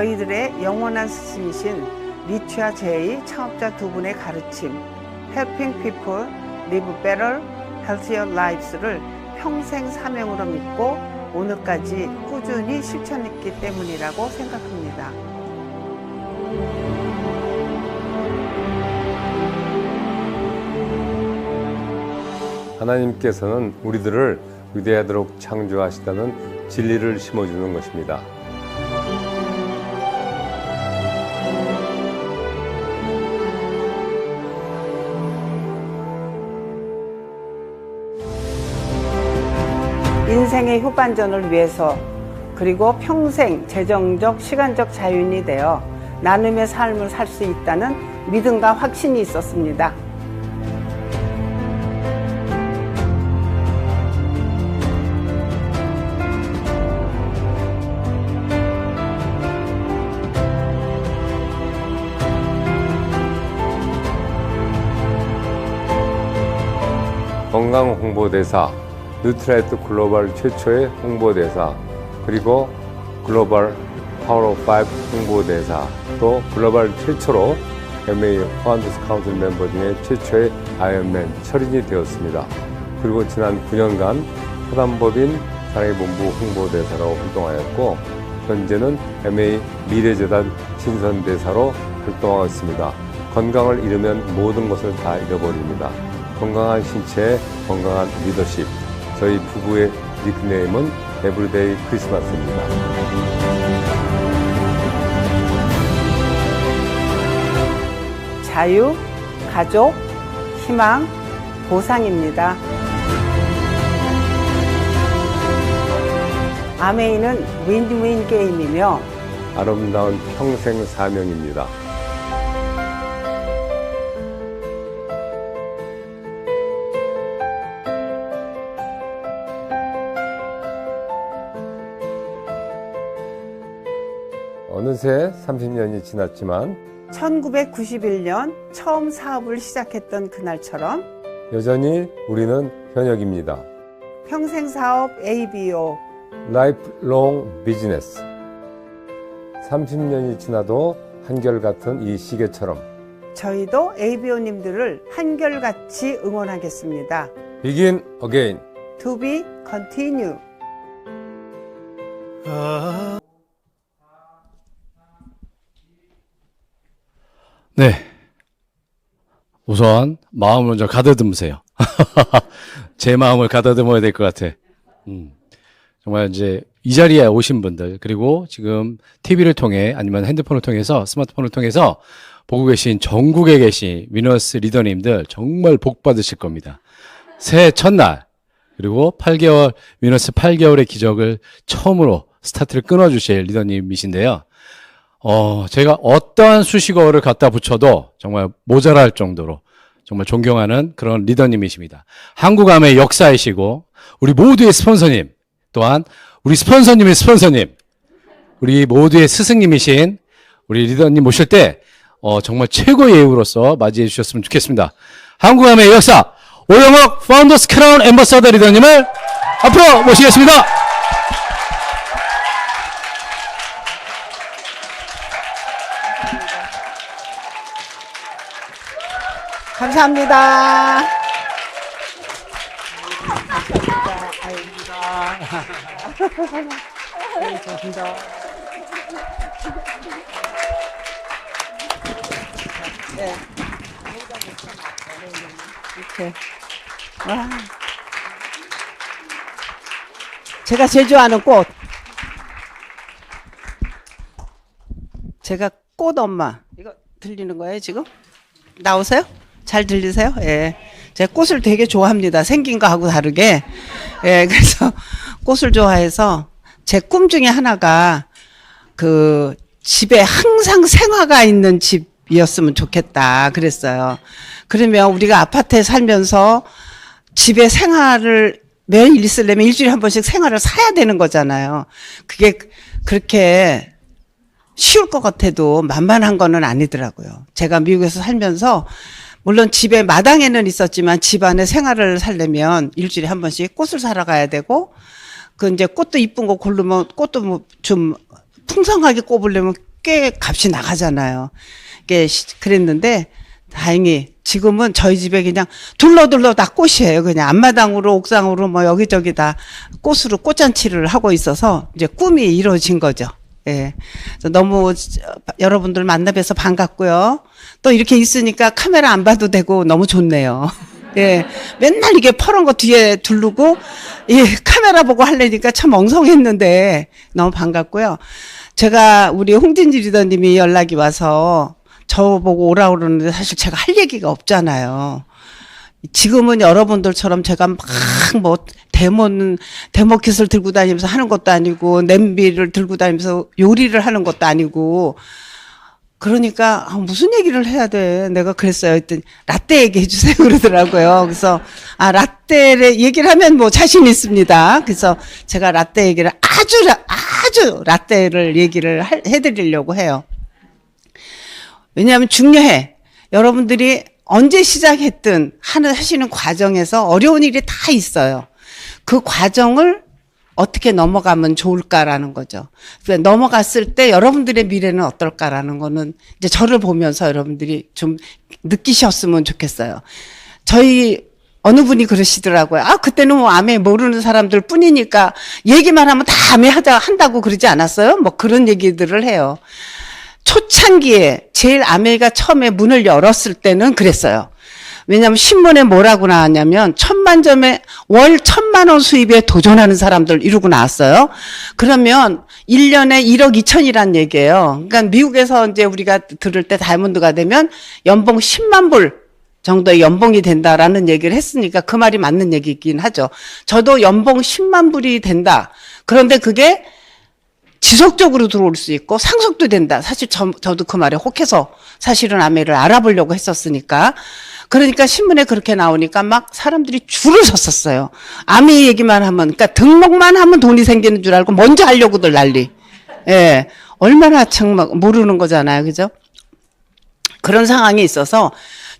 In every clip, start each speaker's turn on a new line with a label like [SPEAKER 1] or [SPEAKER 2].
[SPEAKER 1] 저희들의 영원한 스승이신 리치와 제이 창업자 두 분의 가르침, Helping People Live Better, Healthier Lives를 평생 사명으로 믿고 오늘까지 꾸준히 실천했기 때문이라고 생각합니다.
[SPEAKER 2] 하나님께서는 우리들을 위대하도록 창조하시다는 진리를 심어주는 것입니다.
[SPEAKER 1] 인생의 후반전을 위해서 그리고 평생 재정적, 시간적 자유인이 되어 나눔의 삶을 살 수 있다는 믿음과 확신이 있었습니다.
[SPEAKER 2] 건강 홍보대사, 뉴트라이트 글로벌 최초의 홍보대사, 그리고 글로벌 파워 5 홍보대사, 또 글로벌 최초로 MA 파운더스 카운슬 멤버 중에 최초의 아이언맨 철인이 되었습니다. 그리고 지난 9년간 사단법인 사랑의본부 홍보대사로 활동하였고, 현재는 MA 미래재단 친선대사로 활동하고 있습니다. 건강을 잃으면 모든 것을 다 잃어버립니다. 건강한 신체에 건강한 리더십. 저희 부부의 닉네임은 에브리데이 크리스마스입니다.
[SPEAKER 1] 자유, 가족, 희망, 보상입니다. 아메이는 윈윈 게임이며
[SPEAKER 2] 아름다운 평생 사명입니다. 어느새 30년이 지났지만
[SPEAKER 1] 1991년 처음 사업을 시작했던 그날처럼
[SPEAKER 2] 여전히 우리는 현역입니다.
[SPEAKER 1] 평생 사업 ABO
[SPEAKER 2] 라이프롱 비즈니스. 30년이 지나도 한결같은 이 시계처럼
[SPEAKER 1] 저희도 ABO님들을 한결같이 응원하겠습니다.
[SPEAKER 2] Begin again.
[SPEAKER 1] To be continue.
[SPEAKER 3] 네. 우선 마음을 먼저 가다듬으세요. 제 마음을 가다듬어야 될 것 같아. 정말 이제 이 자리에 오신 분들, 그리고 지금 TV를 통해 아니면 핸드폰을 통해서, 스마트폰을 통해서 보고 계신 전국에 계신 위너스 리더님들 정말 복 받으실 겁니다. 새해 첫날, 그리고 8개월, 위너스 8개월의 기적을 처음으로 스타트를 끊어주실 리더님이신데요. 제가 어떠한 수식어를 갖다 붙여도 정말 모자랄 정도로 정말 존경하는 그런 리더님이십니다. 한국암의 역사이시고, 우리 모두의 스폰서님, 또한 우리 스폰서님의 스폰서님, 우리 모두의 스승님이신 우리 리더님 모실 때 정말 최고의 예우로서 맞이해 주셨으면 좋겠습니다. 한국암의 역사 오영옥 파운더스 크라운 앰버서더 리더님을 앞으로 모시겠습니다.
[SPEAKER 1] 감사합니다. 네. 이렇게. 와. 제가 제일 좋아하는 꽃. 제가 꽃 엄마. 이거 들리는 거예요, 지금? 나오세요? 잘 들리세요? 예. 제가 꽃을 되게 좋아합니다. 생긴 거하고 다르게. 예, 그래서 꽃을 좋아해서 제 꿈 중에 하나가 그 집에 항상 생화가 있는 집이었으면 좋겠다 그랬어요. 그러면 우리가 아파트에 살면서 집에 생화를 매일 있으려면 일주일에 한 번씩 생화를 사야 되는 거잖아요. 그게 그렇게 쉬울 것 같아도 만만한 거는 아니더라고요. 제가 미국에서 살면서 물론 집에 마당에는 있었지만 집 안에 생화를 살려면 일주일에 한 번씩 꽃을 사러 가야 되고, 그 이제 꽃도 이쁜 거 고르면 꽃도 뭐 좀 풍성하게 꼽으려면 꽤 값이 나가잖아요. 그랬는데 다행히 지금은 저희 집에 그냥 둘러둘러 다 꽃이에요. 그냥 앞마당으로 옥상으로 뭐 여기저기 다 꽃으로 꽃잔치를 하고 있어서 이제 꿈이 이루어진 거죠. 예. 그래서 너무 여러분들 만나 뵈서 반갑고요. 또 이렇게 있으니까 카메라 안 봐도 되고 너무 좋네요. 예. 맨날 이게 퍼런 거 뒤에 두르고, 예, 카메라 보고 하려니까 참 엉성했는데 너무 반갑고요. 제가 우리 홍진지 리더님이 연락이 와서 저보고 오라고 그러는데 사실 제가 할 얘기가 없잖아요. 지금은 여러분들처럼 제가 막 뭐 데모킷을 들고 다니면서 하는 것도 아니고 냄비를 들고 다니면서 요리를 하는 것도 아니고 그러니까 무슨 얘기를 해야 돼? 내가 그랬어요. 했더니 라떼 얘기해 주세요 그러더라고요. 그래서 라떼를 얘기를 하면 뭐 자신 있습니다. 그래서 제가 라떼 얘기를 아주 라떼를 얘기를 해드리려고 해요. 왜냐하면 중요해. 여러분들이 언제 시작했든 하시는 과정에서 어려운 일이 다 있어요. 그 과정을 어떻게 넘어가면 좋을까라는 거죠. 그래서 넘어갔을 때 여러분들의 미래는 어떨까라는 거는 이제 저를 보면서 여러분들이 좀 느끼셨으면 좋겠어요. 저희 어느 분이 그러시더라고요. 그때는 뭐 암에 모르는 사람들 뿐이니까 얘기만 하면 다 암에 한다고 그러지 않았어요? 뭐 그런 얘기들을 해요. 초창기에 제일 아메이가 처음에 문을 열었을 때는 그랬어요. 왜냐하면 신문에 뭐라고 나왔냐면 1000만 점에 월 1000만 원 수입에 도전하는 사람들 이러고 나왔어요. 그러면 1년에 1억 2천이란 얘기예요. 그러니까 미국에서 이제 우리가 들을 때 다이아몬드가 되면 연봉 10만 불 정도의 연봉이 된다라는 얘기를 했으니까 그 말이 맞는 얘기이긴 하죠. 저도 연봉 10만 불이 된다. 그런데 그게 지속적으로 들어올 수 있고 상속도 된다. 사실 저도 그 말에 혹해서 사실은 아메를 알아보려고 했었으니까. 그러니까 신문에 그렇게 나오니까 막 사람들이 줄을 섰었어요. 아메 얘기만 하면, 그러니까 등록만 하면 돈이 생기는 줄 알고 먼저 하려고들 난리. 예. 얼마나 참 막 모르는 거잖아요. 그죠? 그런 상황이 있어서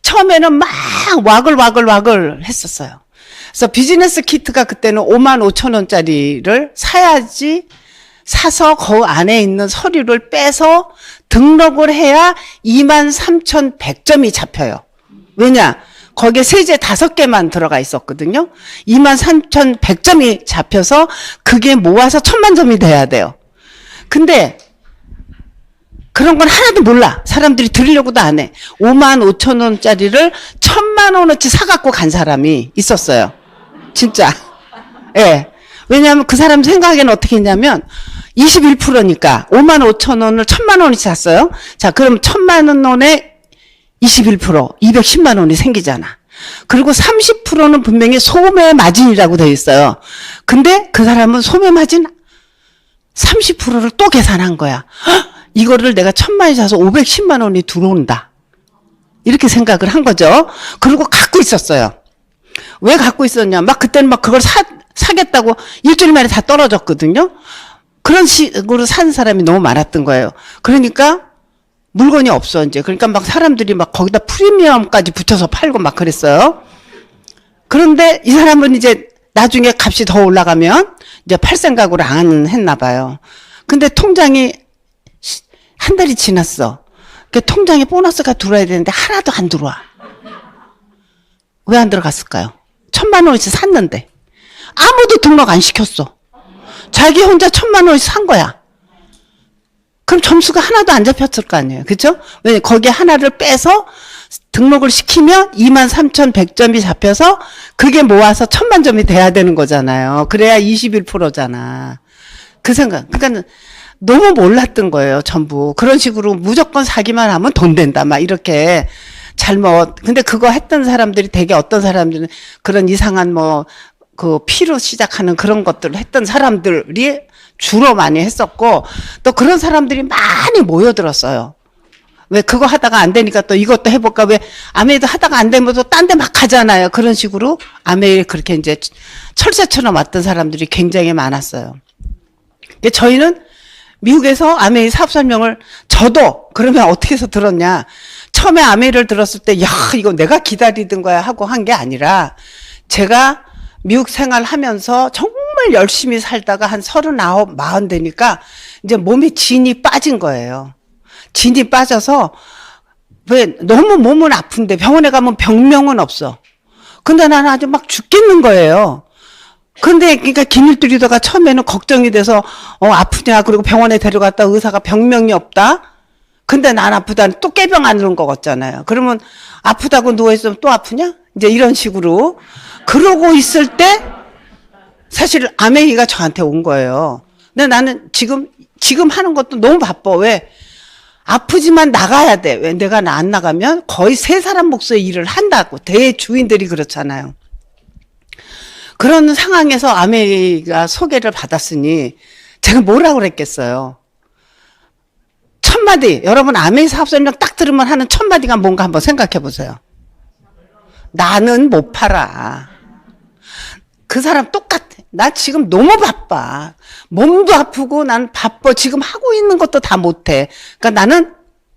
[SPEAKER 1] 처음에는 막 와글와글 했었어요. 그래서 비즈니스 키트가 그때는 55,000원짜리를 사서 그 안에 있는 서류를 빼서 등록을 해야 23,100점이 잡혀요. 왜냐? 거기에 세제 5개만 들어가 있었거든요. 23,100점이 잡혀서 그게 모아서 1000만 점이 돼야 돼요. 근데 그런 건 하나도 몰라. 사람들이 들으려고도 안 해. 55,000원짜리를 1000만 원어치 사갖고 간 사람이 있었어요. 진짜. 예. 왜냐하면 그 사람 생각에는 어떻게 했냐면 21%니까 55,000원을 1000만 원이 샀어요. 자, 그럼 1000만 원에 21%, 210만 원이 생기잖아. 그리고 30%는 분명히 소매 마진이라고 되어 있어요. 근데 그 사람은 소매 마진 30%를 또 계산한 거야. 헉, 이거를 내가 1000만이 사서 510만 원이 들어온다. 이렇게 생각을 한 거죠. 그리고 갖고 있었어요. 왜 갖고 있었냐? 막 그때는 막 그걸 사겠다고 일주일 만에 다 떨어졌거든요. 그런 식으로 산 사람이 너무 많았던 거예요. 그러니까 물건이 없어, 이제. 그러니까 막 사람들이 막 거기다 프리미엄까지 붙여서 팔고 막 그랬어요. 그런데 이 사람은 이제 나중에 값이 더 올라가면 이제 팔 생각으로 안 했나 봐요. 근데 통장이 한 달이 지났어. 그 통장에 보너스가 들어와야 되는데 하나도 안 들어와. 왜 안 들어갔을까요? 1000만 원어치 샀는데. 아무도 등록 안 시켰어. 자기 혼자 1000만 원어치 산 거야. 그럼 점수가 하나도 안 잡혔을 거 아니에요. 그죠? 왜 거기에 하나를 빼서 등록을 시키면 23,100점이 잡혀서 그게 모아서 1000만 점이 돼야 되는 거잖아요. 그래야 21%잖아. 그 생각. 그러니까 너무 몰랐던 거예요, 전부. 그런 식으로 무조건 사기만 하면 돈 된다. 막 이렇게 잘못. 근데 그거 했던 사람들이 되게 어떤 사람들은 그런 이상한 그 피로 시작하는 그런 것들을 했던 사람들이 주로 많이 했었고, 또 그런 사람들이 많이 모여들었어요. 왜 그거 하다가 안 되니까 또 이것도 해볼까? 왜 아메이도 하다가 안 되면 또 딴 데 막 가잖아요. 그런 식으로 아메이에 그렇게 이제 철새처럼 왔던 사람들이 굉장히 많았어요. 근데 저희는 미국에서 아메이 사업 설명을 저도 그러면 어떻게 해서 들었냐? 처음에 아메이를 들었을 때, 야, 이거 내가 기다리던 거야 하고 한 게 아니라 제가 미국 생활하면서 정말 열심히 살다가 한 39, 40 되니까 이제 몸에 진이 빠진 거예요. 진이 빠져서 왜 너무 몸은 아픈데 병원에 가면 병명은 없어. 근데 나는 아주 막 죽겠는 거예요. 근데 그러니까 기밀 뚫리다가 처음에는 걱정이 돼서 아프냐 그리고 병원에 데려갔다 의사가 병명이 없다. 근데 난 아프다니 또 깨병 안 오는 거 같잖아요. 그러면 아프다고 누워있으면 또 아프냐? 이제 이런 식으로 그러고 있을 때 사실 아메이가 저한테 온 거예요. 근데 나는 지금 하는 것도 너무 바빠. 왜? 아프지만 나가야 돼. 왜? 내가 안 나가면 거의 세 사람 몫의 일을 한다고. 대주인들이 그렇잖아요. 그런 상황에서 아메이가 소개를 받았으니 제가 뭐라고 그랬겠어요. 첫 마디, 여러분 아메이 사업 설명 딱 들으면 하는 첫 마디가 뭔가 한번 생각해 보세요. 나는 못 팔아. 그 사람 똑같아. 나 지금 너무 바빠. 몸도 아프고 난 바빠. 지금 하고 있는 것도 다 못해. 그러니까 나는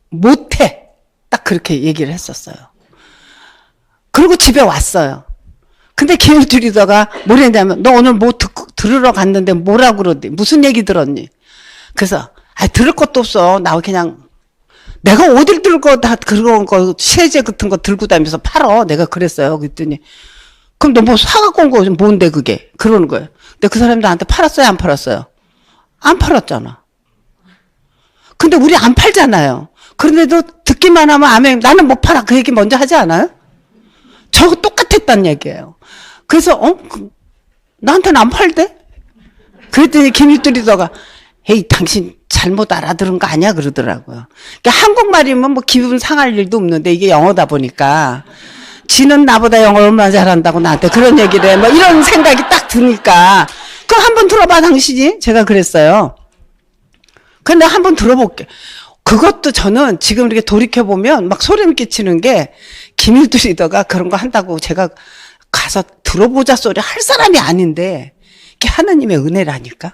[SPEAKER 1] 못해. 딱 그렇게 얘기를 했었어요. 그리고 집에 왔어요. 근데 기회를 들이다가 뭘 했냐면 너 오늘 뭐 들으러 갔는데 뭐라고 그러니? 무슨 얘기 들었니? 그래서 들을 것도 없어. 나 그냥 내가 어딜 들고 다 그런 거 세제 같은 거 들고 다니면서 팔어. 내가 그랬어요. 그랬더니 그럼 너 뭐 사갖고 온 거 뭔데 그게? 그러는 거예요. 근데 그 사람이 나한테 팔았어요? 안 팔았어요? 안 팔았잖아. 근데 우리 안 팔잖아요. 그런데도 듣기만 하면 나는 못 팔아. 그 얘기 먼저 하지 않아요? 저거 똑같았단 얘기예요. 그래서 나한테는 안 팔대? 그랬더니 김일들이다가 에이 당신 잘못 알아들은 거 아니야 그러더라고요. 그러니까 한국말이면 뭐 기분 상할 일도 없는데 이게 영어다 보니까 지는 나보다 영어를 얼마나 잘한다고 나한테 그런 얘기를 해. 뭐 이런 생각이 딱 드니까 그럼 한번 들어봐 당신이. 제가 그랬어요. 근데 한번 들어볼게. 그것도 저는 지금 이렇게 돌이켜보면 막 소름 끼치는 게 김일두 리더가 그런 거 한다고 제가 가서 들어보자 소리 할 사람이 아닌데 이게 하느님의 은혜라니까.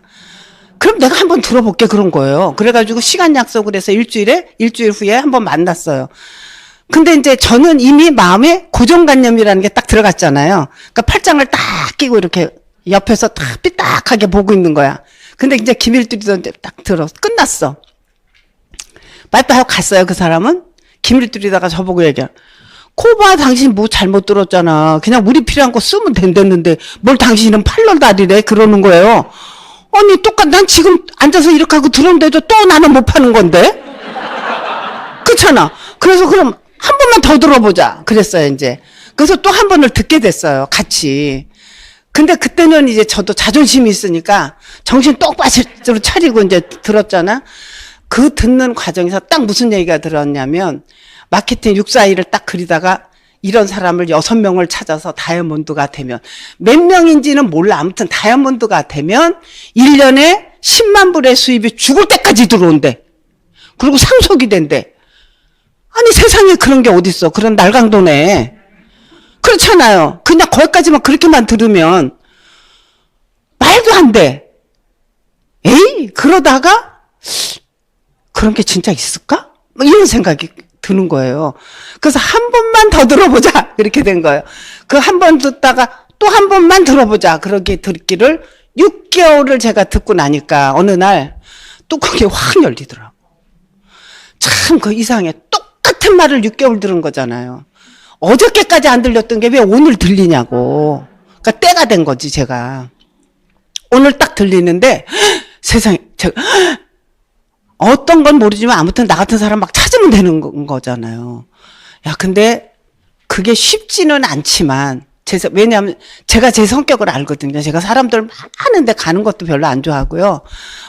[SPEAKER 1] 그럼 내가 한번 들어볼게 그런 거예요. 그래가지고 시간 약속을 해서 일주일 후에 한번 만났어요. 근데 이제 저는 이미 마음에 고정관념이라는 게 딱 들어갔잖아요. 그러니까 팔짱을 딱 끼고 이렇게 옆에서 딱 삐딱하게 보고 있는 거야. 근데 이제 김일두리도 딱 끝났어. 빠이빠이 하고 갔어요, 그 사람은. 김일두리다가 저보고 얘기해. 코바 당신 뭐 잘못 들었잖아. 그냥 우리 필요한 거 쓰면 된댔는데 뭘 당신은 팔러다리래? 그러는 거예요. 아니, 난 지금 앉아서 이렇게 하고 들었는데도 또 나는 못 파는 건데? 그렇잖아. 그래서 그럼 한 번만 더 들어보자. 그랬어요, 이제. 그래서 또 한 번을 듣게 됐어요, 같이. 근데 그때는 이제 저도 자존심이 있으니까 정신 똑바로 차리고 이제 들었잖아. 그 듣는 과정에서 딱 무슨 얘기가 들었냐면 마케팅 642를 딱 그리다가 이런 사람을 6명을 찾아서 다이아몬드가 되면 몇 명인지는 몰라. 아무튼 다이아몬드가 되면 1년에 10만 불의 수입이 죽을 때까지 들어온대. 그리고 상속이 된대. 아니 세상에 그런 게 어딨어. 그런 날강도네. 그렇잖아요. 그냥 거기까지만 그렇게만 들으면 말도 안 돼. 에이 그러다가 그런 게 진짜 있을까? 뭐 이런 생각이 드는 거예요. 그래서 한 번만 더 들어보자. 그렇게 된 거예요. 그 한 번 듣다가 또 한 번만 들어보자. 그렇게 듣기를 6개월을 제가 듣고 나니까 어느 날 뚜껑이 확 열리더라고. 참 그 이상해. 똑같은 말을 6개월 들은 거잖아요. 어저께까지 안 들렸던 게 왜 오늘 들리냐고. 그러니까 때가 된 거지 제가. 오늘 딱 들리는데 세상에 제가 어떤 건 모르지만 아무튼 나 같은 사람 막 찾으면 되는 거잖아요. 야, 근데 그게 쉽지는 않지만, 왜냐하면 제가 제 성격을 알거든요. 제가 사람들 많은데 가는 것도 별로 안 좋아하고요.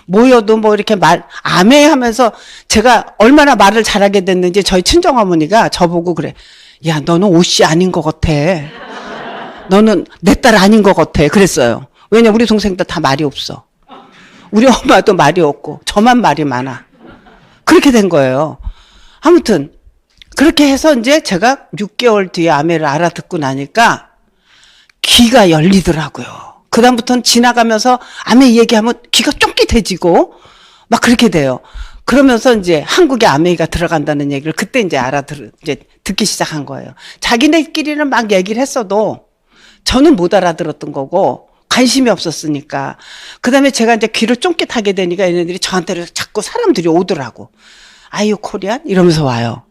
[SPEAKER 1] 모여도 뭐 이렇게 아메 하면서 제가 얼마나 말을 잘하게 됐는지 저희 친정어머니가 저보고 그래. 야, 너는 옷이 아닌 것 같아. 너는 내 딸 아닌 것 같아. 그랬어요. 왜냐, 우리 동생들 다 말이 없어. 우리 엄마도 말이 없고 저만 말이 많아. 그렇게 된 거예요. 아무튼 그렇게 해서 이제 제가 6개월 뒤에 아메를 알아듣고 나니까 귀가 열리더라고요. 그다음부터는 지나가면서 아메 얘기하면 귀가 쫑깃해지고 막 그렇게 돼요. 그러면서 이제 한국에 아메이가 들어간다는 얘기를 그때 이제 이제 듣기 시작한 거예요. 자기네끼리는 막 얘기를 했어도 저는 못 알아들었던 거고 관심이 없었으니까. 그 다음에 제가 이제 귀를 쫑깃하게 되니까 얘네들이 저한테 자꾸 사람들이 오더라고. 아이유 코리안? 이러면서 와요.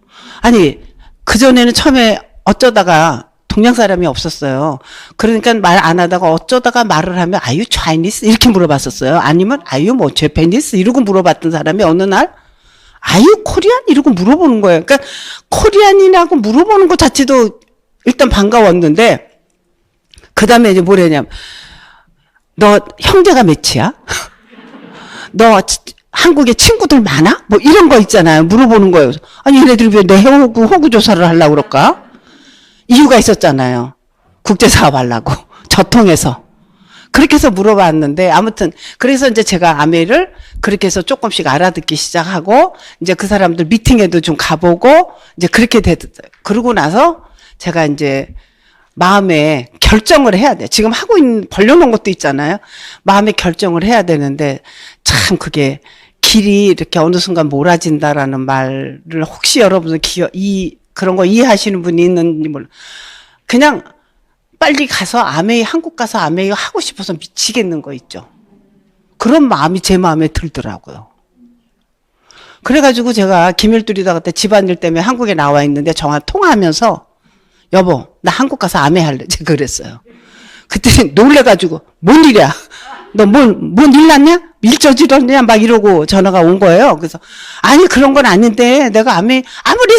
[SPEAKER 1] 아니, 그전에는 처음에 어쩌다가 동양 사람이 없었어요. 그러니까 말 안 하다가 어쩌다가 말을 하면 아이유 차이니스? 이렇게 물어봤었어요. 아니면 아이유 뭐 제페니스? 이러고 물어봤던 사람이 어느 날 아이유 코리안? 이러고 물어보는 거예요. 그러니까 코리안이라고 물어보는 것 자체도 일단 반가웠는데 그 다음에 이제 뭐래냐면 너 형제가 몇이야? 너 한국에 친구들 많아? 뭐 이런 거 있잖아요. 물어보는 거예요. 아니 얘네들이 왜 내 호구 조사를 하려고 그럴까? 이유가 있었잖아요. 국제사업 하려고. 저통해서. 그렇게 해서 물어봤는데 아무튼 그래서 이제 제가 아메를 그렇게 해서 조금씩 알아듣기 시작하고 이제 그 사람들 미팅에도 좀 가보고 이제 그렇게 됐어요. 그러고 나서 제가 이제 마음에 결정을 해야 돼. 지금 하고 있는 벌려놓은 것도 있잖아요. 마음에 결정을 해야 되는데 참 그게 길이 이렇게 어느 순간 몰아진다라는 말을 혹시 여러분들 그런 거 이해하시는 분이 있는지 몰라. 그냥 빨리 가서 아메이 한국 가서 아메이 하고 싶어서 미치겠는 거 있죠. 그런 마음이 제 마음에 들더라고요. 그래가지고 제가 김일두리다 그때 집안일 때문에 한국에 나와 있는데 전화 통화하면서 여보 나 한국 가서 아메 할래. 제가 그랬어요. 그때 놀래가지고 뭔 일이야? 너 뭔 일 났냐? 일 저질렀냐? 막 이러고 전화가 온 거예요. 그래서 아니 그런 건 아닌데 내가 아무리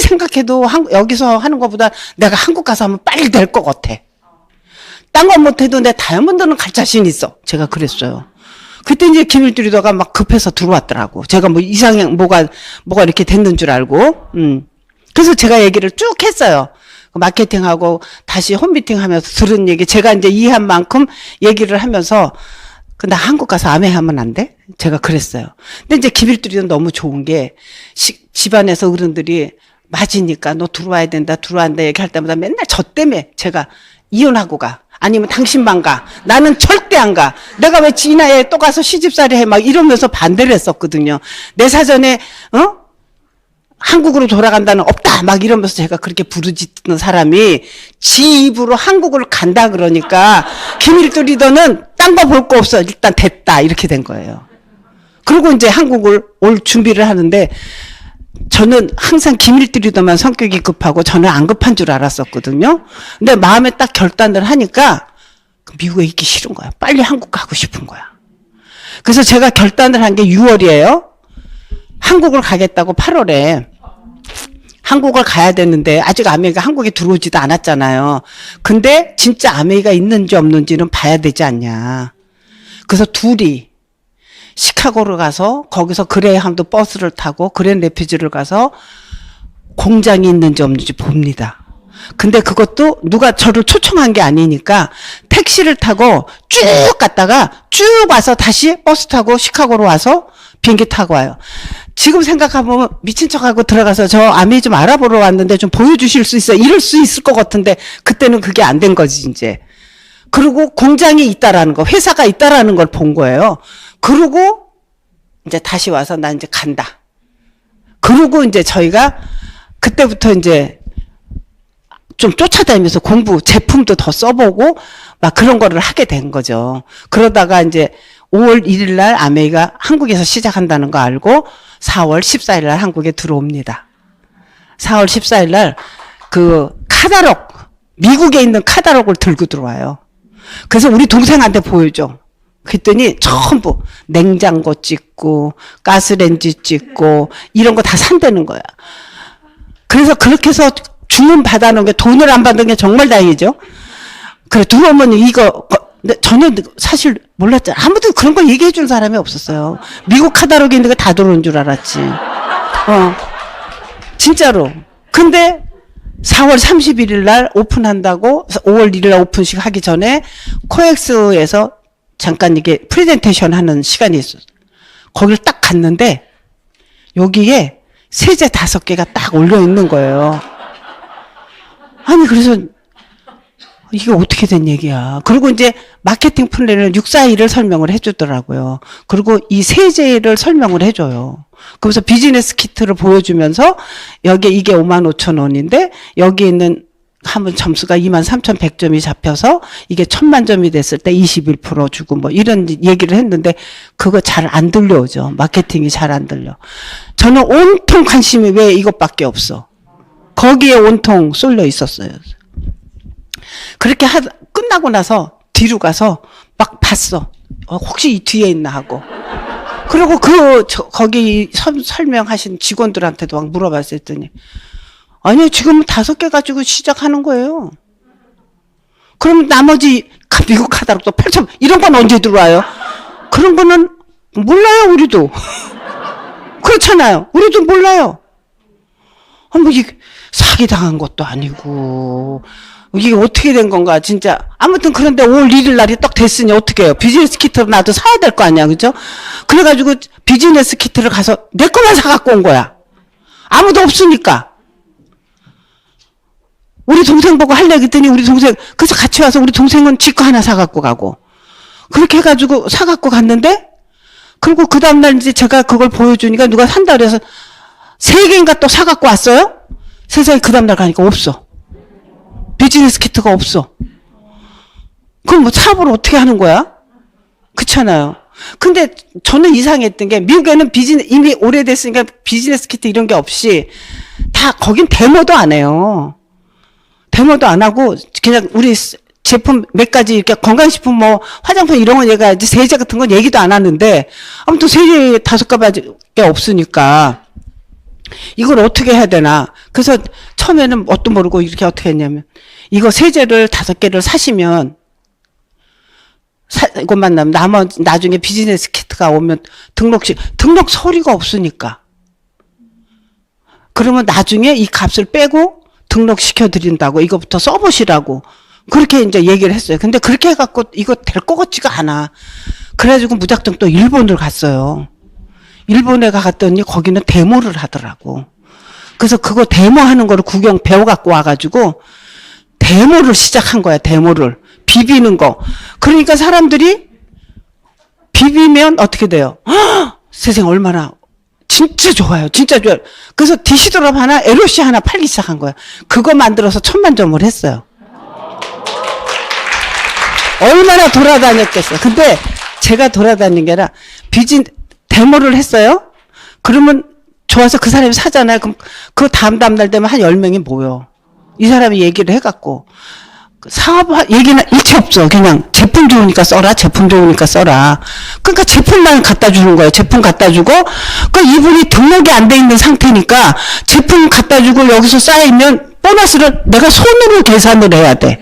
[SPEAKER 1] 생각해도 여기서 하는 것보다 내가 한국 가서 하면 빨리 될 것 같아. 딴 건 못해도 내 다이아몬드는 갈 자신 있어. 제가 그랬어요. 그때 이제 김일두리더가 막 급해서 들어왔더라고. 제가 뭐 이상형 뭐가 이렇게 됐는 줄 알고. 그래서 제가 얘기를 쭉 했어요. 마케팅하고 다시 홈미팅 하면서 들은 얘기 제가 이제 이해한 만큼 얘기를 하면서 나 한국 가서 아메 하면 안 돼? 제가 그랬어요. 근데 이제 김일두리는 너무 좋은 게 집안에서 어른들이 맞으니까 너 들어와야 된다 얘기할 때마다 맨날 저 때문에 제가 이혼하고 가. 아니면 당신만 가. 나는 절대 안 가. 내가 왜 지 나이에 또 가서 시집살이 해. 막 이러면서 반대를 했었거든요. 내 사전에 한국으로 돌아간다는 없다 막 이러면서 제가 그렇게 부르짖는 사람이 지 입으로 한국을 간다 그러니까 김일두 리더는 딴 거 볼 거 없어. 일단 됐다 이렇게 된 거예요. 그리고 이제 한국을 올 준비를 하는데 저는 항상 김일두 리더만 성격이 급하고 저는 안 급한 줄 알았었거든요. 근데 마음에 딱 결단을 하니까 미국에 있기 싫은 거야. 빨리 한국 가고 싶은 거야. 그래서 제가 결단을 한 게 6월이에요. 한국을 가겠다고 8월에 한국을 가야 되는데 아직 아메이가 한국에 들어오지도 않았잖아요. 근데 진짜 아메이가 있는지 없는지는 봐야 되지 않냐. 그래서 둘이 시카고를 가서 거기서 그레이함도 버스를 타고 그랜 레피지를 가서 공장이 있는지 없는지 봅니다. 근데 그것도 누가 저를 초청한 게 아니니까 택시를 타고 쭉 갔다가 쭉 와서 다시 버스 타고 시카고로 와서 비행기 타고 와요. 지금 생각하면 미친 척하고 들어가서 저 아메이 좀 알아보러 왔는데 좀 보여주실 수 있어요? 이럴 수 있을 것 같은데 그때는 그게 안 된 거지 이제. 그리고 공장이 있다라는 거, 회사가 있다라는 걸 본 거예요. 그러고 이제 다시 와서 나 이제 간다. 그러고 이제 저희가 그때부터 이제 좀 쫓아다니면서 공부, 제품도 더 써보고 막 그런 거를 하게 된 거죠. 그러다가 이제 5월 1일 날 아메이가 한국에서 시작한다는 거 알고 4월 14일 날 한국에 들어옵니다. 4월 14일 날 그 카다록, 미국에 있는 카다록을 들고 들어와요. 그래서 우리 동생한테 보여줘. 그랬더니 전부 냉장고 찍고 가스레인지 찍고 이런 거 다 산다는 거야. 그래서 그렇게 해서 주문 받아놓은 게 돈을 안 받는 게 정말 다행이죠. 그래 들어오면 이거 근데 저는 사실 몰랐잖아. 아무도 그런 거 얘기해 준 사람이 없었어요. 미국 카다록에 있는 거 다 들어온 줄 알았지. 진짜로. 근데 4월 31일 날 오픈한다고 5월 1일 날 오픈식 하기 전에 코엑스에서 잠깐 이게 프레젠테이션 하는 시간이 있었어요. 거길 딱 갔는데 여기에 세제 5개가 딱 올려 있는 거예요. 아니 그래서 이게 어떻게 된 얘기야. 그리고 이제 마케팅 플랜을 641을 설명을 해주더라고요. 그리고 이 세제를 설명을 해줘요. 그래서 비즈니스 키트를 보여주면서 여기에 이게 55,000원인데 여기 있는 한번 점수가 23,100점이 잡혀서 이게 10,000,000점이 됐을 때 21% 주고 뭐 이런 얘기를 했는데 그거 잘 안 들려오죠. 마케팅이 잘 안 들려. 저는 온통 관심이 왜 이것밖에 없어. 거기에 온통 쏠려 있었어요. 그렇게 끝나고 나서 뒤로 가서 막 봤어. 혹시 이 뒤에 있나 하고. 그리고 거기 설명하신 직원들한테도 막 물어봤을 때니 아니요, 지금 5개 가지고 시작하는 거예요. 그럼 나머지 미국 카달로그 8천 이런 건 언제 들어와요? 그런 거는 몰라요, 우리도. 그렇잖아요. 우리도 몰라요. 뭐 이게 사기 당한 것도 아니고 이게 어떻게 된 건가 진짜. 아무튼 그런데 5월 1일 날이 딱 됐으니 어떻게 해요? 비즈니스 키트를 나도 사야 될 거 아니야, 그죠? 그래가지고 비즈니스 키트를 가서 내 거만 사갖고 온 거야. 아무도 없으니까. 우리 동생 보고 할래 그랬더니 우리 동생 그래서 같이 와서 우리 동생은 지 거 하나 사갖고 가고 그렇게 해가지고 사갖고 갔는데 그리고 그 다음날 이제 제가 그걸 보여주니까 누가 산다 그래서 3개인가 또 사갖고 왔어요. 세상에 그 다음날 가니까 없어. 비즈니스 키트가 없어. 그럼 뭐 사업을 어떻게 하는 거야? 그렇잖아요. 근데 저는 이상했던 게 미국에는 이미 오래됐으니까 비즈니스 키트 이런 게 없이 다 거긴 데모도 안 해요. 데모도 안 하고 그냥 우리 제품 몇 가지 이렇게 건강식품 뭐 화장품 이런 건 얘가 이제 세제 같은 건 얘기도 안 하는데 아무튼 세제 5가지밖에 없으니까 이걸 어떻게 해야 되나. 그래서 처음에는 뭣도 모르고 이렇게 어떻게 했냐면 이거 세제를 5개를 사시면 이것만 나면 나중에 비즈니스 키트가 오면 등록 서류가 없으니까 그러면 나중에 이 값을 빼고 등록시켜 드린다고 이거부터 써보시라고 그렇게 이제 얘기를 했어요. 근데 그렇게 해갖고 이거 될 것 같지가 않아. 그래가지고 무작정 또 일본을 갔어요. 일본에 갔더니 거기는 데모를 하더라고. 그래서 그거 데모하는 거를 배워갖고 와가지고 데모를 시작한 거야. 데모를 비비는 거. 그러니까 사람들이 비비면 어떻게 돼요? 세상에 얼마나 진짜 좋아요. 진짜 좋아요. 그래서 디시드럽 하나, LOC 하나 팔기 시작한 거야. 그거 만들어서 10,000,000점을 했어요. 얼마나 돌아다녔겠어요. 근데 제가 돌아다닌 게 아니라 데모를 했어요. 그러면 좋아서 그 사람이 사잖아요. 그럼 그 다음날 되면 한 10명이 모여. 이 사람이 얘기를 해갖고. 사업 얘기는 일체 없어. 그냥 제품 좋으니까 써라. 제품 좋으니까 써라. 그러니까 제품만 갖다 주는 거예요. 제품 갖다 주고 그 이분이 등록이 안 돼 있는 상태니까 제품 갖다 주고 여기서 쌓이면 보너스를 내가 손으로 계산을 해야 돼.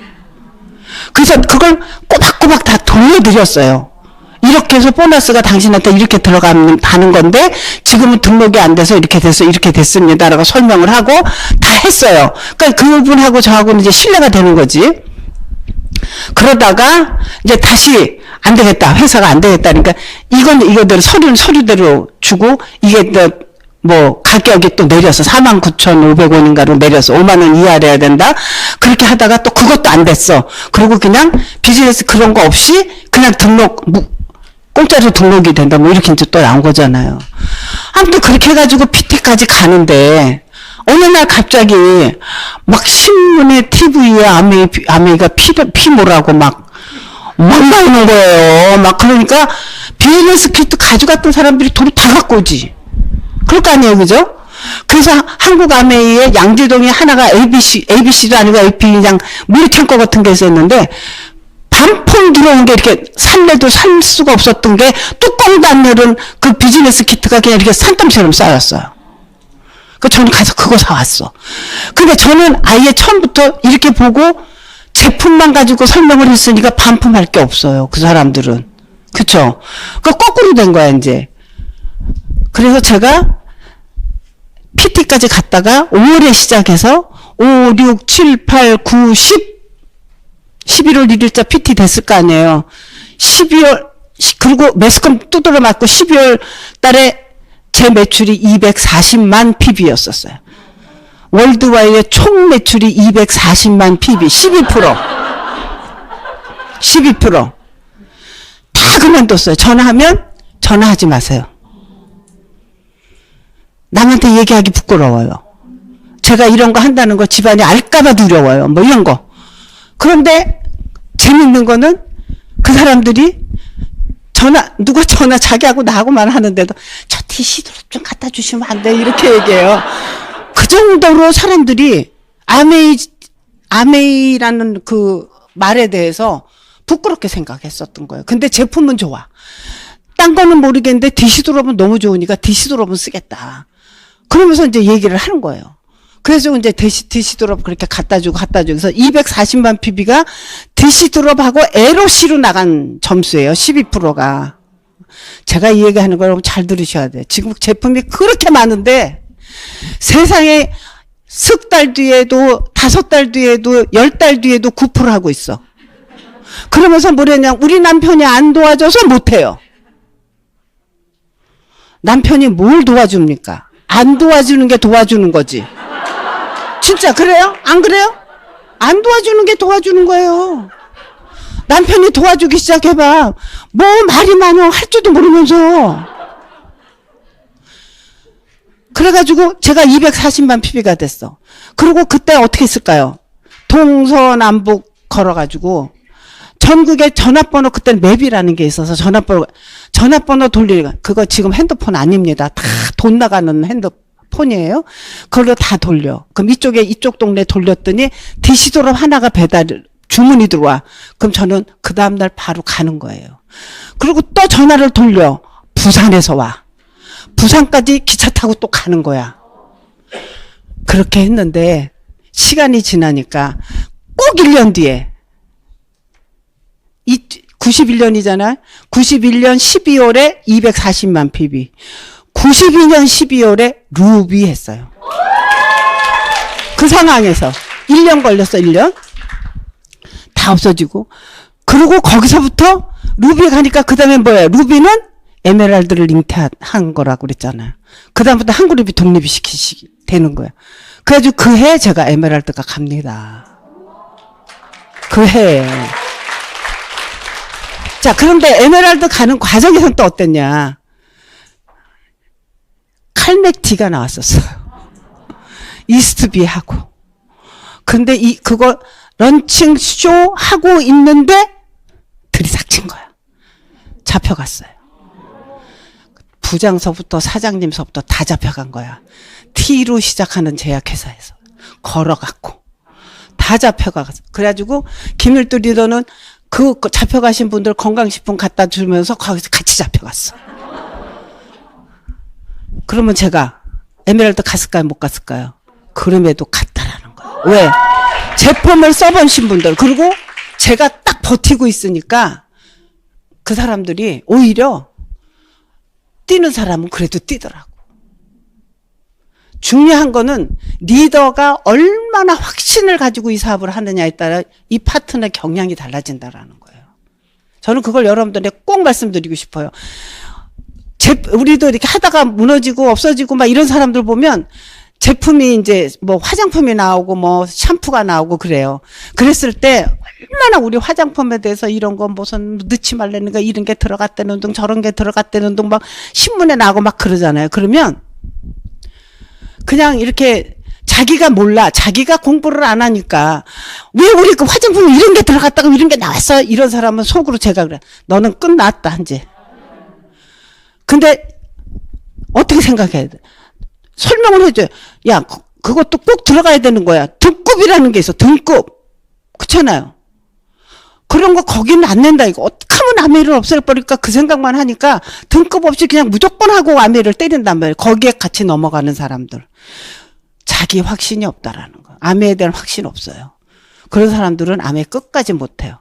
[SPEAKER 1] 그래서 그걸 꼬박꼬박 다 돌려드렸어요. 이렇게 해서 보너스가 당신한테 이렇게 들어가는 건데 지금은 등록이 안 돼서 이렇게 돼서 이렇게 됐습니다라고 설명을 하고 다 했어요. 그러니까 그분하고 저하고는 이제 신뢰가 되는 거지. 그러다가 이제 다시 안 되겠다. 회사가 안 되겠다. 그러니까 이거대로 서류대로 주고 이게 뭐 가격이 또 내려서 49,500원인가로 내려서 5만 원 이하로 해야 된다. 그렇게 하다가 또 그것도 안 됐어. 그리고 그냥 비즈니스 그런 거 없이 그냥 공짜로 등록이 된다. 뭐 이렇게 이제 또 나온 거잖아요. 아무튼 그렇게 해가지고 PT까지 가는데 어느 날 갑자기 막 신문에 TV에 아메이가 피모라고 막 나오는 거예요. 막 그러니까 비즈니스 키트 가져갔던 사람들이 돈을 다 갖고 오지. 그럴 거 아니에요, 그죠? 그래서 한국 아메이에 양재동에 하나가 ABC도 아니고 AP 그냥 물리 탱커 같은 게 있었는데 반품 들어온 게 이렇게 살래도 살 수가 없었던 게 뚜껑도 안 열은 그 비즈니스 키트가 그냥 이렇게 산더미처럼 쌓였어요. 그 저는 가서 그거 사왔어. 근데 저는 아예 처음부터 이렇게 보고 제품만 가지고 설명을 했으니까 반품할 게 없어요. 그 사람들은. 그쵸? 그 거꾸로 된 거야, 이제. 그래서 제가 PT까지 갔다가 5월에 시작해서 5, 6, 7, 8, 9, 10 11월 1일자 PT 됐을 거 아니에요. 12월 그리고 매스컴 두드려 맞고 12월 달에 제 매출이 240만 PB였었어요. 월드와이드의 총 매출이 240만 PB, 12%. 12%. 다 그만뒀어요. 전화하면 전화하지 마세요. 남한테 얘기하기 부끄러워요. 제가 이런 거 한다는 거 집안이 알까봐 두려워요. 뭐 이런 거. 그런데 재밌는 거는 그 사람들이 누가 전화 자기하고 나하고만 하는데도 저 디시드롭 좀 갖다 주시면 안 돼? 이렇게 얘기해요. 그 정도로 사람들이 아메이라는 그 말에 대해서 부끄럽게 생각했었던 거예요. 근데 제품은 좋아. 딴 거는 모르겠는데 디시드롭은 너무 좋으니까 디시드롭은 쓰겠다. 그러면서 이제 얘기를 하는 거예요. 그래서 이제 디시드롭 그렇게 갖다 주고. 그래서 240만 PB가 디시드롭하고 에로시로 나간 점수예요. 12%가. 제가 이 얘기하는 거 여러분 잘 들으셔야 돼. 지금 제품이 그렇게 많은데 세상에 석 달 뒤에도 5달 뒤에도 10달 뒤에도 9% 하고 있어. 그러면서 뭐랬냐, 우리 남편이 안 도와줘서 못해요. 남편이 뭘 도와줍니까? 안 도와주는 게 도와주는 거지. 진짜 그래요? 안 그래요? 안 도와주는 게 도와주는 거예요. 남편이 도와주기 시작해봐. 뭐 말이 많어 할 줄도 모르면서. 그래가지고 제가 240만 PB가 됐어. 그리고 그때 어떻게 했을까요? 동서남북 걸어가지고 전국에 전화번호, 그때는 맵이라는 게 있어서 전화번호 돌리는, 그거 지금 핸드폰 아닙니다. 다 돈 나가는 핸드폰이에요. 그걸로 다 돌려. 그럼 이쪽 동네 돌렸더니 디시드롭 하나가 주문이 들어와. 그럼 저는 그 다음날 바로 가는 거예요. 그리고 또 전화를 돌려. 부산에서 와. 부산까지 기차 타고 또 가는 거야. 그렇게 했는데 시간이 지나니까 꼭 1년 뒤에 91년이잖아. 91년 12월에 240만 PB. 92년 12월에 루비 했어요. 그 상황에서 1년 걸렸어. 1년. 다 없어지고. 그리고 거기서부터 루비 가니까 그 다음에 뭐예요? 루비는 에메랄드를 잉태한 거라고 그랬잖아요. 그 다음부터 한국루비 독립이 시키시 되는 거예요. 그래가지고 그 해에 제가 에메랄드가 갑니다. 그 해에. 자, 그런데 에메랄드 가는 과정에서는 또 어땠냐. 칼맥티가 나왔었어요. 이스트비하고. 근데 그거 런칭 쇼 하고 있는데 들이닥친 거야. 잡혀갔어요. 부장서부터 사장님서부터 다 잡혀간 거야. T로 시작하는 제약회사에서. 걸어갔고. 다 잡혀가서. 그래가지고 김일두 리더는 그 잡혀가신 분들 건강식품 갖다 주면서 거기서 같이 잡혀갔어. 그러면 제가 에메랄드 갔을까요? 못 갔을까요? 그럼에도 갔다라는 거예요. 왜? 제품을 써보신 분들, 그리고 제가 딱 버티고 있으니까 그 사람들이 오히려 뛰는 사람은 그래도 뛰더라고. 중요한 거는 리더가 얼마나 확신을 가지고 이 사업을 하느냐에 따라 이 파트너의 경향이 달라진다라는 거예요. 저는 그걸 여러분들한테 꼭 말씀드리고 싶어요. 우리도 이렇게 하다가 무너지고 없어지고 막 이런 사람들 보면 제품이 이제 뭐 화장품이 나오고 뭐 샴푸가 나오고 그래요. 그랬을 때 얼마나 우리 화장품에 대해서 이런 거 무슨 넣지 말라는 거 이런 게 들어갔다는 둥 저런 게 들어갔다는 둥 막 신문에 나오고 막 그러잖아요. 그러면 그냥 이렇게 자기가 몰라. 자기가 공부를 안 하니까 왜 우리 그 화장품에 이런 게 들어갔다고 이런 게 나왔어? 이런 사람은 속으로 제가 그래. 너는 끝났다 이제. 근데 어떻게 생각해야 돼? 설명을 해줘요. 야, 그것도 꼭 들어가야 되는 거야. 등급이라는 게 있어. 등급. 그렇잖아요. 그런 거 거기는 안 낸다 이거. 어떻게 하면 아메를 없애버릴까 그 생각만 하니까 등급 없이 그냥 무조건 하고 아메를 때린단 말이에요. 거기에 같이 넘어가는 사람들. 자기 확신이 없다라는 거. 아메에 대한 확신 없어요. 그런 사람들은 아메 끝까지 못해요.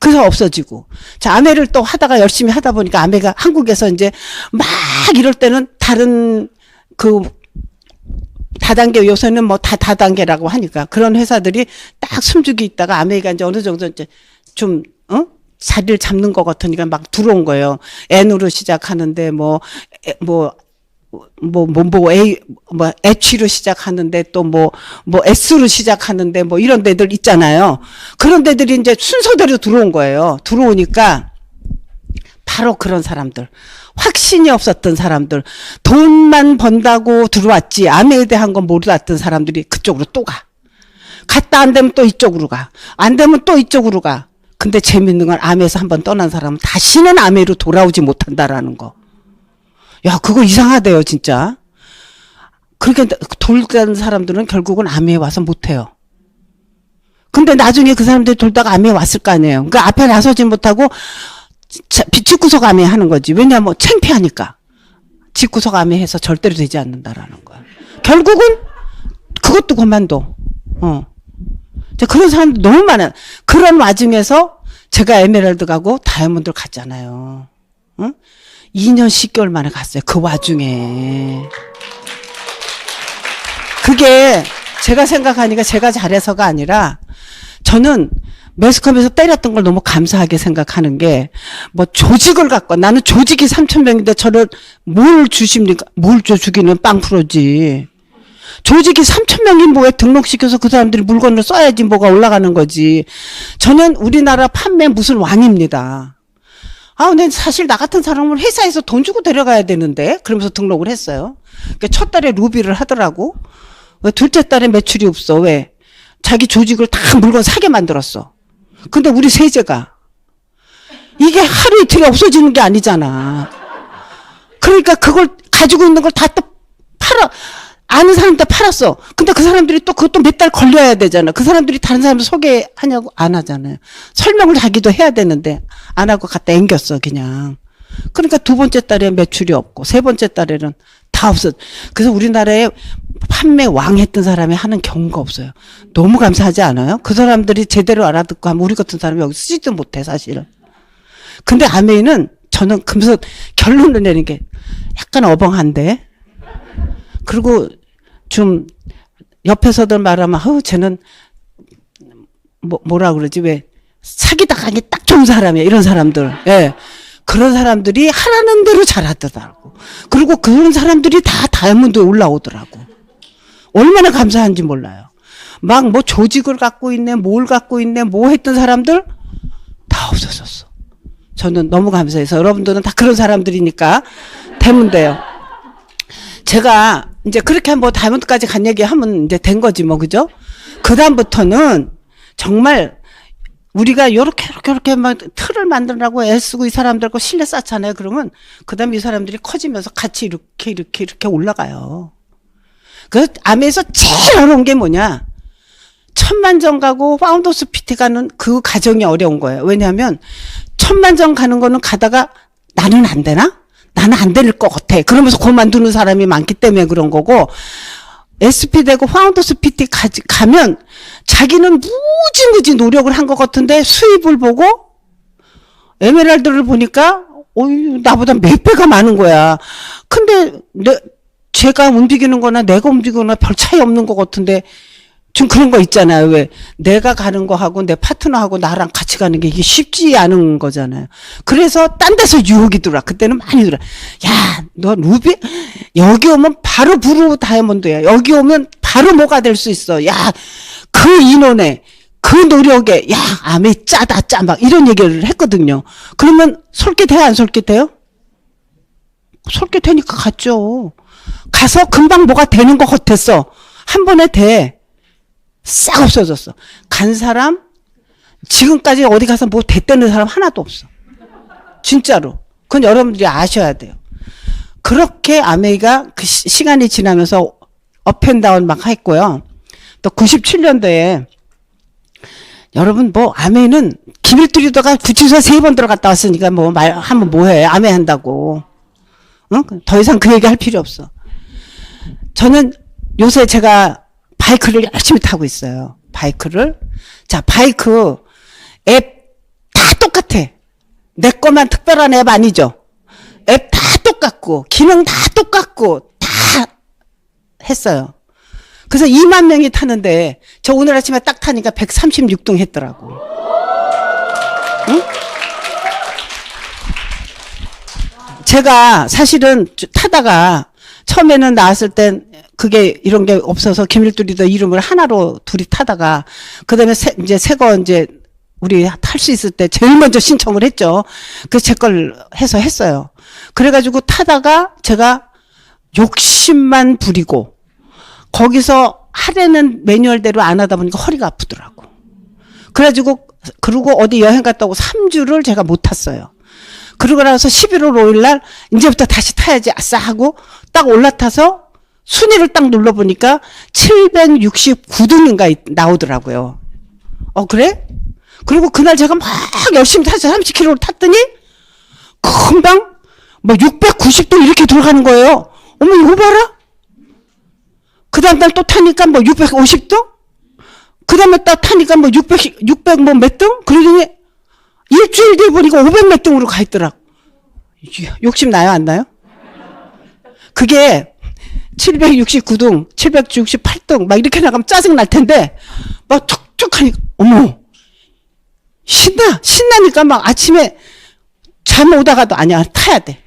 [SPEAKER 1] 그래서 없어지고. 자, 아메를 또 하다가 열심히 하다 보니까 아메가 한국에서 이제 막 이럴 때는 다른 그 다단계 요새는 뭐 다 다단계라고 하니까 그런 회사들이 딱 숨죽이 있다가 아메가 이제 어느 정도 이제 좀 자리를 잡는 것 같으니까 막 들어온 거예요. N으로 시작하는데 H로 시작하는데 또 뭐 S로 시작하는데 뭐 이런 데들 있잖아요. 그런 데들이 이제 순서대로 들어온 거예요. 들어오니까 바로 그런 사람들. 확신이 없었던 사람들, 돈만 번다고 들어왔지 아메에 대한 건 몰랐던 사람들이 그쪽으로 또 가. 갔다 안 되면 또 이쪽으로 가. 안 되면 또 이쪽으로 가. 근데 재밌는 건 아메에서 한번 떠난 사람은 다시는 아메로 돌아오지 못한다라는 거. 야, 그거 이상하대요, 진짜. 그렇게 돌던 사람들은 결국은 아메에 와서 못해요. 근데 나중에 그 사람들이 돌다가 아메에 왔을 거 아니에요. 그러니까 앞에 나서지 못하고 집구석 아메 하는 거지. 왜냐면 창피하니까. 집구석 아메 해서 절대로 되지 않는다라는 거야. 결국은 그것도 그만둬. 그런 사람들 너무 많아. 그런 와중에서 제가 에메랄드 가고 다이아몬드 갔잖아요. 응? 2년 10개월 만에 갔어요. 그 와중에. 그게 제가 생각하니까 제가 잘해서가 아니라 저는 매스컴에서 때렸던 걸 너무 감사하게 생각하는 게, 뭐 조직을 갖고, 나는 조직이 3,000명인데 저를 뭘 주십니까? 뭘 줘 주기는 빵 프로지. 조직이 3,000명이 뭐에 등록시켜서 그 사람들이 물건을 써야지 뭐가 올라가는 거지. 저는 우리나라 판매 무슨 왕입니다. 근데 사실 나 같은 사람은 회사에서 돈 주고 데려가야 되는데, 그러면서 등록을 했어요. 그러니까 첫 달에 루비를 하더라고. 둘째 달에 매출이 없어. 왜? 자기 조직을 다 물건 사게 만들었어. 근데 우리 세제가 이게 하루 이틀이 없어지는 게 아니잖아. 그러니까 그걸 가지고 있는 걸 다 또 팔아. 아는 사람들 팔았어. 근데 그 사람들이 또 그것도 몇 달 걸려야 되잖아. 그 사람들이 다른 사람을 소개하냐고 안 하잖아요. 설명을 자기도 해야 되는데 안 하고 갖다 앵겼어 그냥. 그러니까 두 번째 달에 매출이 없고 세 번째 달에는 다 없어. 그래서 우리나라에 판매 왕 했던 사람이 하는 경우가 없어요. 너무 감사하지 않아요? 그 사람들이 제대로 알아듣고 하면 우리 같은 사람이 여기 쓰지도 못해 사실은. 근데 아메이는 저는 그래서 결론을 내는 게 약간 어벙한데, 그리고 좀 옆에서들 말하면 쟤는 뭐라 그러지, 왜 사기당하기 하기 딱 좋은 사람이야 이런 사람들. 예. 그런 사람들이 하라는 대로 잘하더라고. 그리고 그런 사람들이 다 다이아몬드에 올라오더라고. 얼마나 감사한지 몰라요. 막 뭐 조직을 갖고 있네, 뭘 갖고 있네, 뭐 했던 사람들 다 없어졌어. 저는 너무 감사해서, 여러분들은 다 그런 사람들이니까 되면 돼요. 제가 이제 그렇게 뭐 다이아몬드까지 간 얘기 하면 이제 된 거지 뭐, 그죠? 그다음부터는 정말 우리가 요렇게 막 틀을 만들라고 애쓰고 이 사람들하고 신뢰 쌓잖아요. 그러면 그다음에 이 사람들이 커지면서 같이 이렇게 올라가요. 그 아메에서 제일 어려운 게 뭐냐? 1000만점 가고 파운더스 PT 가는 그 과정이 어려운 거예요. 왜냐하면 1000만점 가는 거는 가다가 나는 안 되나? 나는 안 될 것 같아. 그러면서 그만두는 사람이 많기 때문에 그런 거고, SP 되고 파운더스 PT 가면 자기는 무지무지 노력을 한 것 같은데 수입을 보고 에메랄드를 보니까 나보다 몇 배가 많은 거야. 근데 제가 움직이는 거나 내가 움직이거나 별 차이 없는 것 같은데, 좀 그런 거 있잖아요. 왜 내가 가는 거하고 내 파트너하고 나랑 같이 가는 게 이게 쉽지 않은 거잖아요. 그래서 딴 데서 유혹이 들어와. 그때는 많이 들어와. 야, 너 루비 여기 오면 바로 브루 다이아몬드야. 여기 오면 바로 뭐가 될 수 있어. 야, 그 인원에 그 노력에, 야, 아메 짜다 짜, 막 이런 얘기를 했거든요. 그러면 솔깃해요, 안 솔깃해요? 솔깃하니까 갔죠. 가서 금방 뭐가 되는 것 같았어. 한 번에 돼. 싹 없어졌어. 간 사람, 지금까지 어디 가서 뭐 됐다는 사람 하나도 없어. 진짜로. 그건 여러분들이 아셔야 돼요. 그렇게 아메이가 그 시간이 지나면서 업앤다운 막 했고요. 또 97년도에 여러분 뭐 아메이는 기밀 뚫리다가 구치소 3번 들어갔다 왔으니까 뭐 하면 뭐해. 아메이 한다고. 응? 더 이상 그 얘기 할 필요 없어. 저는 요새 제가 바이크를 열심히 타고 있어요. 바이크를. 자, 바이크 앱 다 똑같아. 내 거만 특별한 앱 아니죠. 앱 다 똑같고 기능 다 똑같고 다 했어요. 그래서 2만 명이 타는데 저 오늘 아침에 딱 타니까 136등 했더라고. 응? 제가 사실은 타다가 처음에는 나왔을 땐 그게 이런 게 없어서 기밀뚜리더 이름을 하나로 둘이 타다가 그다음에 이제 새 거 이제 우리 탈 수 있을 때 제일 먼저 신청을 했죠. 그래서 제 걸 해서 했어요. 그래가지고 타다가 제가 욕심만 부리고 거기서 하려는 매뉴얼대로 안 하다 보니까 허리가 아프더라고. 그래가지고 그리고 어디 여행 갔다 오고 3주를 제가 못 탔어요. 그러고 나서 11월 5일 날 이제부터 다시 타야지 아싸 하고 딱 올라타서 순위를 딱 눌러보니까 769등인가 나오더라고요. 그래? 그리고 그날 제가 막 열심히 타서 30km를 탔더니 금방 뭐 690등 이렇게 돌아가는 거예요. 어머 이거 봐라. 그 다음 날 또 타니까 뭐 650등? 그 다음에 또 타니까 뭐 600 뭐 몇 등? 그러더니 일주일 뒤에 보니까 500 몇 등으로 가 있더라고. 욕심 나요, 안 나요? 그게 769등, 768등 막 이렇게 나가면 짜증 날 텐데 막 툭툭 하니까 어머 신나니까 막 아침에 잠 오다가도 아니야 타야 돼.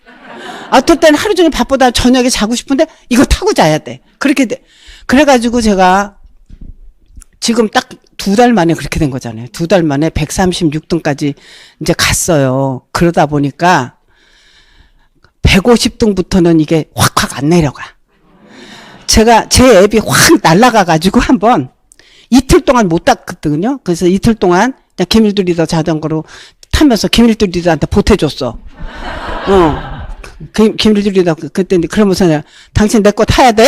[SPEAKER 1] 어떨 때는 하루 종일 바쁘다 저녁에 자고 싶은데 이거 타고 자야 돼. 그렇게 돼. 그래가지고 제가 지금 딱 2달 만에 그렇게 된 거잖아요. 2달 만에 136등까지 이제 갔어요. 그러다 보니까 150등부터는 이게 확확 안 내려가. 제가 제 앱이 확 날아가가지고 한번 이틀 동안 못 탔거든요. 그래서 이틀 동안 그냥 기밀도 리더 자전거로 타면서 기밀도 리더한테 보태줬어. 기밀도 리더 그때 그러면서 내가 당신 내 거 타야 돼?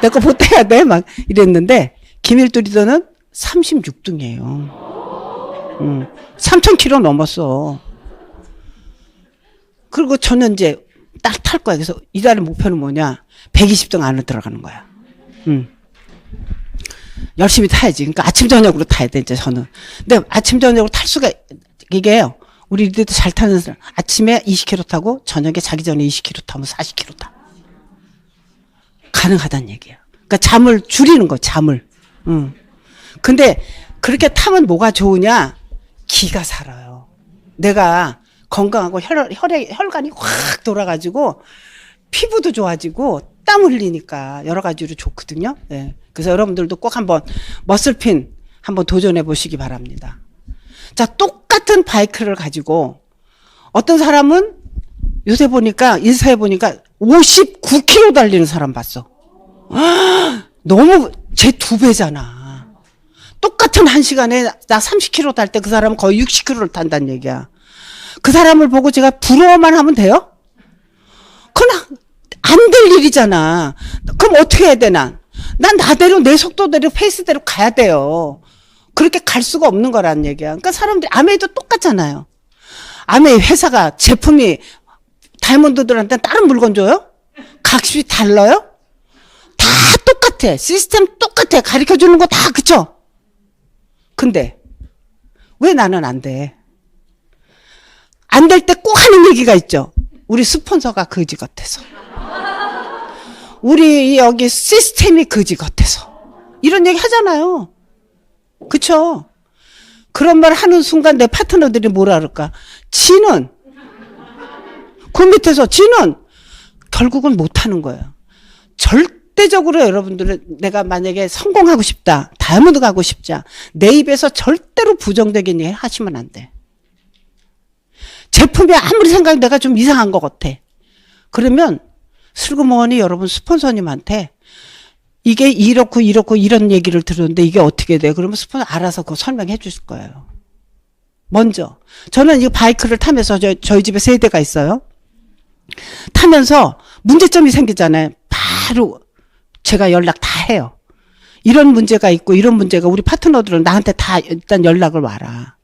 [SPEAKER 1] 내 거 보태야 돼? 막 이랬는데 기밀도 리더는 36등이에요. 3,000km 넘었어. 그리고 저는 이제 딱 탈 거야. 그래서 이달의 목표는 뭐냐? 120등 안으로 들어가는 거야. 열심히 타야지. 그러니까 아침 저녁으로 타야 돼, 이제 저는. 근데 아침 저녁으로 탈 수가, 이게요. 우리 리더도 잘 타는 사람. 아침에 20km 타고 저녁에 자기 전에 20km 타면 40km 타. 가능하다는 얘기야. 그러니까 잠을 줄이는 거, 잠을. 근데 그렇게 타면 뭐가 좋으냐? 기가 살아요. 내가 건강하고 혈관이 확 돌아가지고 피부도 좋아지고 땀 흘리니까 여러 가지로 좋거든요. 네. 그래서 여러분들도 꼭 한번 머슬핀 한번 도전해 보시기 바랍니다. 자, 똑같은 바이크를 가지고 어떤 사람은 요새 보니까 인스타에 보니까 59km 달리는 사람 봤어. 너무 제 2배잖아. 똑같은 1시간에 나 30km 탈 때 그 사람은 거의 60km를 탄다는 얘기야. 그 사람을 보고 제가 부러워만 하면 돼요? 그건 안 될 일이잖아. 그럼 어떻게 해야 되나? 난 나대로 내 속도대로 페이스대로 가야 돼요. 그렇게 갈 수가 없는 거라는 얘기야. 그러니까 사람들이 아메이도 똑같잖아요. 아메이 회사가 제품이 다이아몬드들한테 다른 물건 줘요? 값이 달라요? 다 똑같아. 시스템 똑같아. 가르쳐주는 거 다 그쵸? 근데 왜 나는 안 돼? 안 될 때 꼭 하는 얘기가 있죠. 우리 스폰서가 거지 같아서. 우리 여기 시스템이 거지 같아서. 이런 얘기 하잖아요. 그쵸? 그런 말 하는 순간 내 파트너들이 뭐라 그럴까? 지는 그 밑에서 지는 결국은 못하는 거예요. 절대적으로 여러분들은 내가 만약에 성공하고 싶다, 다이아몬드 가고 싶자, 내 입에서 절대로 부정적인 얘기 하시면 안 돼. 제품이 아무리 생각이 내가 좀 이상한 것 같아. 그러면 슬그머니 여러분 스폰서님한테 이게 이렇고 이런 얘기를 들었는데 이게 어떻게 돼? 그러면 스폰서 알아서 그거 설명해 주실 거예요. 먼저 저는 이 바이크를 타면서 저희 집에 3대가 있어요. 타면서 문제점이 생기잖아요. 바로 제가 연락 다 해요. 이런 문제가 있고 이런 문제가 우리 파트너들은 나한테 다 일단 연락을 와라.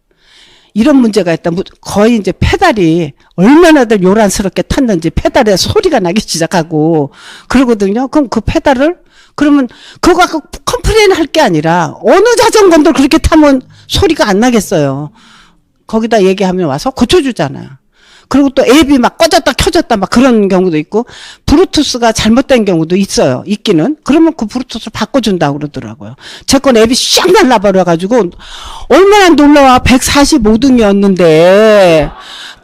[SPEAKER 1] 이런 문제가 있다. 거의 이제 페달이 얼마나들 요란스럽게 탔는지 페달에 소리가 나기 시작하고 그러거든요. 그럼 그 페달을 그러면 그거 갖고 컴플레인 할 게 아니라 어느 자전거도 그렇게 타면 소리가 안 나겠어요. 거기다 얘기하면 와서 고쳐주잖아요. 그리고 또 앱이 막 꺼졌다 켜졌다 막 그런 경우도 있고 브루투스가 잘못된 경우도 있어요. 있기는. 그러면 그 브루투스를 바꿔준다고 그러더라고요. 제 건 앱이 샥 날라버려가지고 얼마나 놀라워. 145등이었는데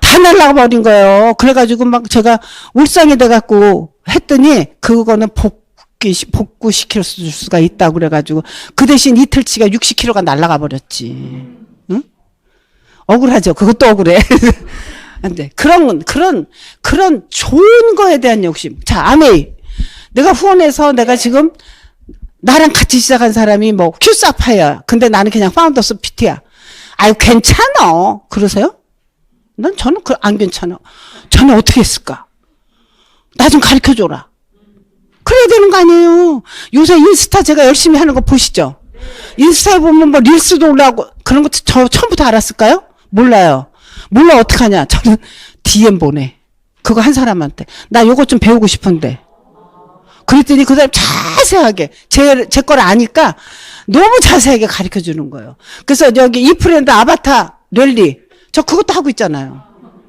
[SPEAKER 1] 다 날라버린 거예요. 그래가지고 막 제가 울상이 돼갖고 했더니 그거는 복구시킬 수가 있다고 그래가지고 그 대신 이틀치가 60km가 날라가 버렸지. 응? 억울하죠. 그것도 억울해. 안 돼. 그런 좋은 거에 대한 욕심. 자, 아메이. 내가 후원해서 내가 지금 나랑 같이 시작한 사람이 뭐 큐사파야. 근데 나는 그냥 파운더스 PT야. 아유, 괜찮아. 그러세요? 저는 안 괜찮아. 저는 어떻게 했을까? 나 좀 가르쳐 줘라. 그래야 되는 거 아니에요. 요새 인스타 제가 열심히 하는 거 보시죠? 인스타에 보면 뭐 릴스도 올라오고 그런 거 저 처음부터 알았을까요? 몰라요. 몰라 어떡하냐. 저는 DM 보내. 그거 한 사람한테. 나 요거 좀 배우고 싶은데. 그랬더니 그 사람 자세하게 제 걸 아니까 너무 자세하게 가르쳐 주는 거예요. 그래서 여기 이 프렌드 아바타 랠리 저 그것도 하고 있잖아요.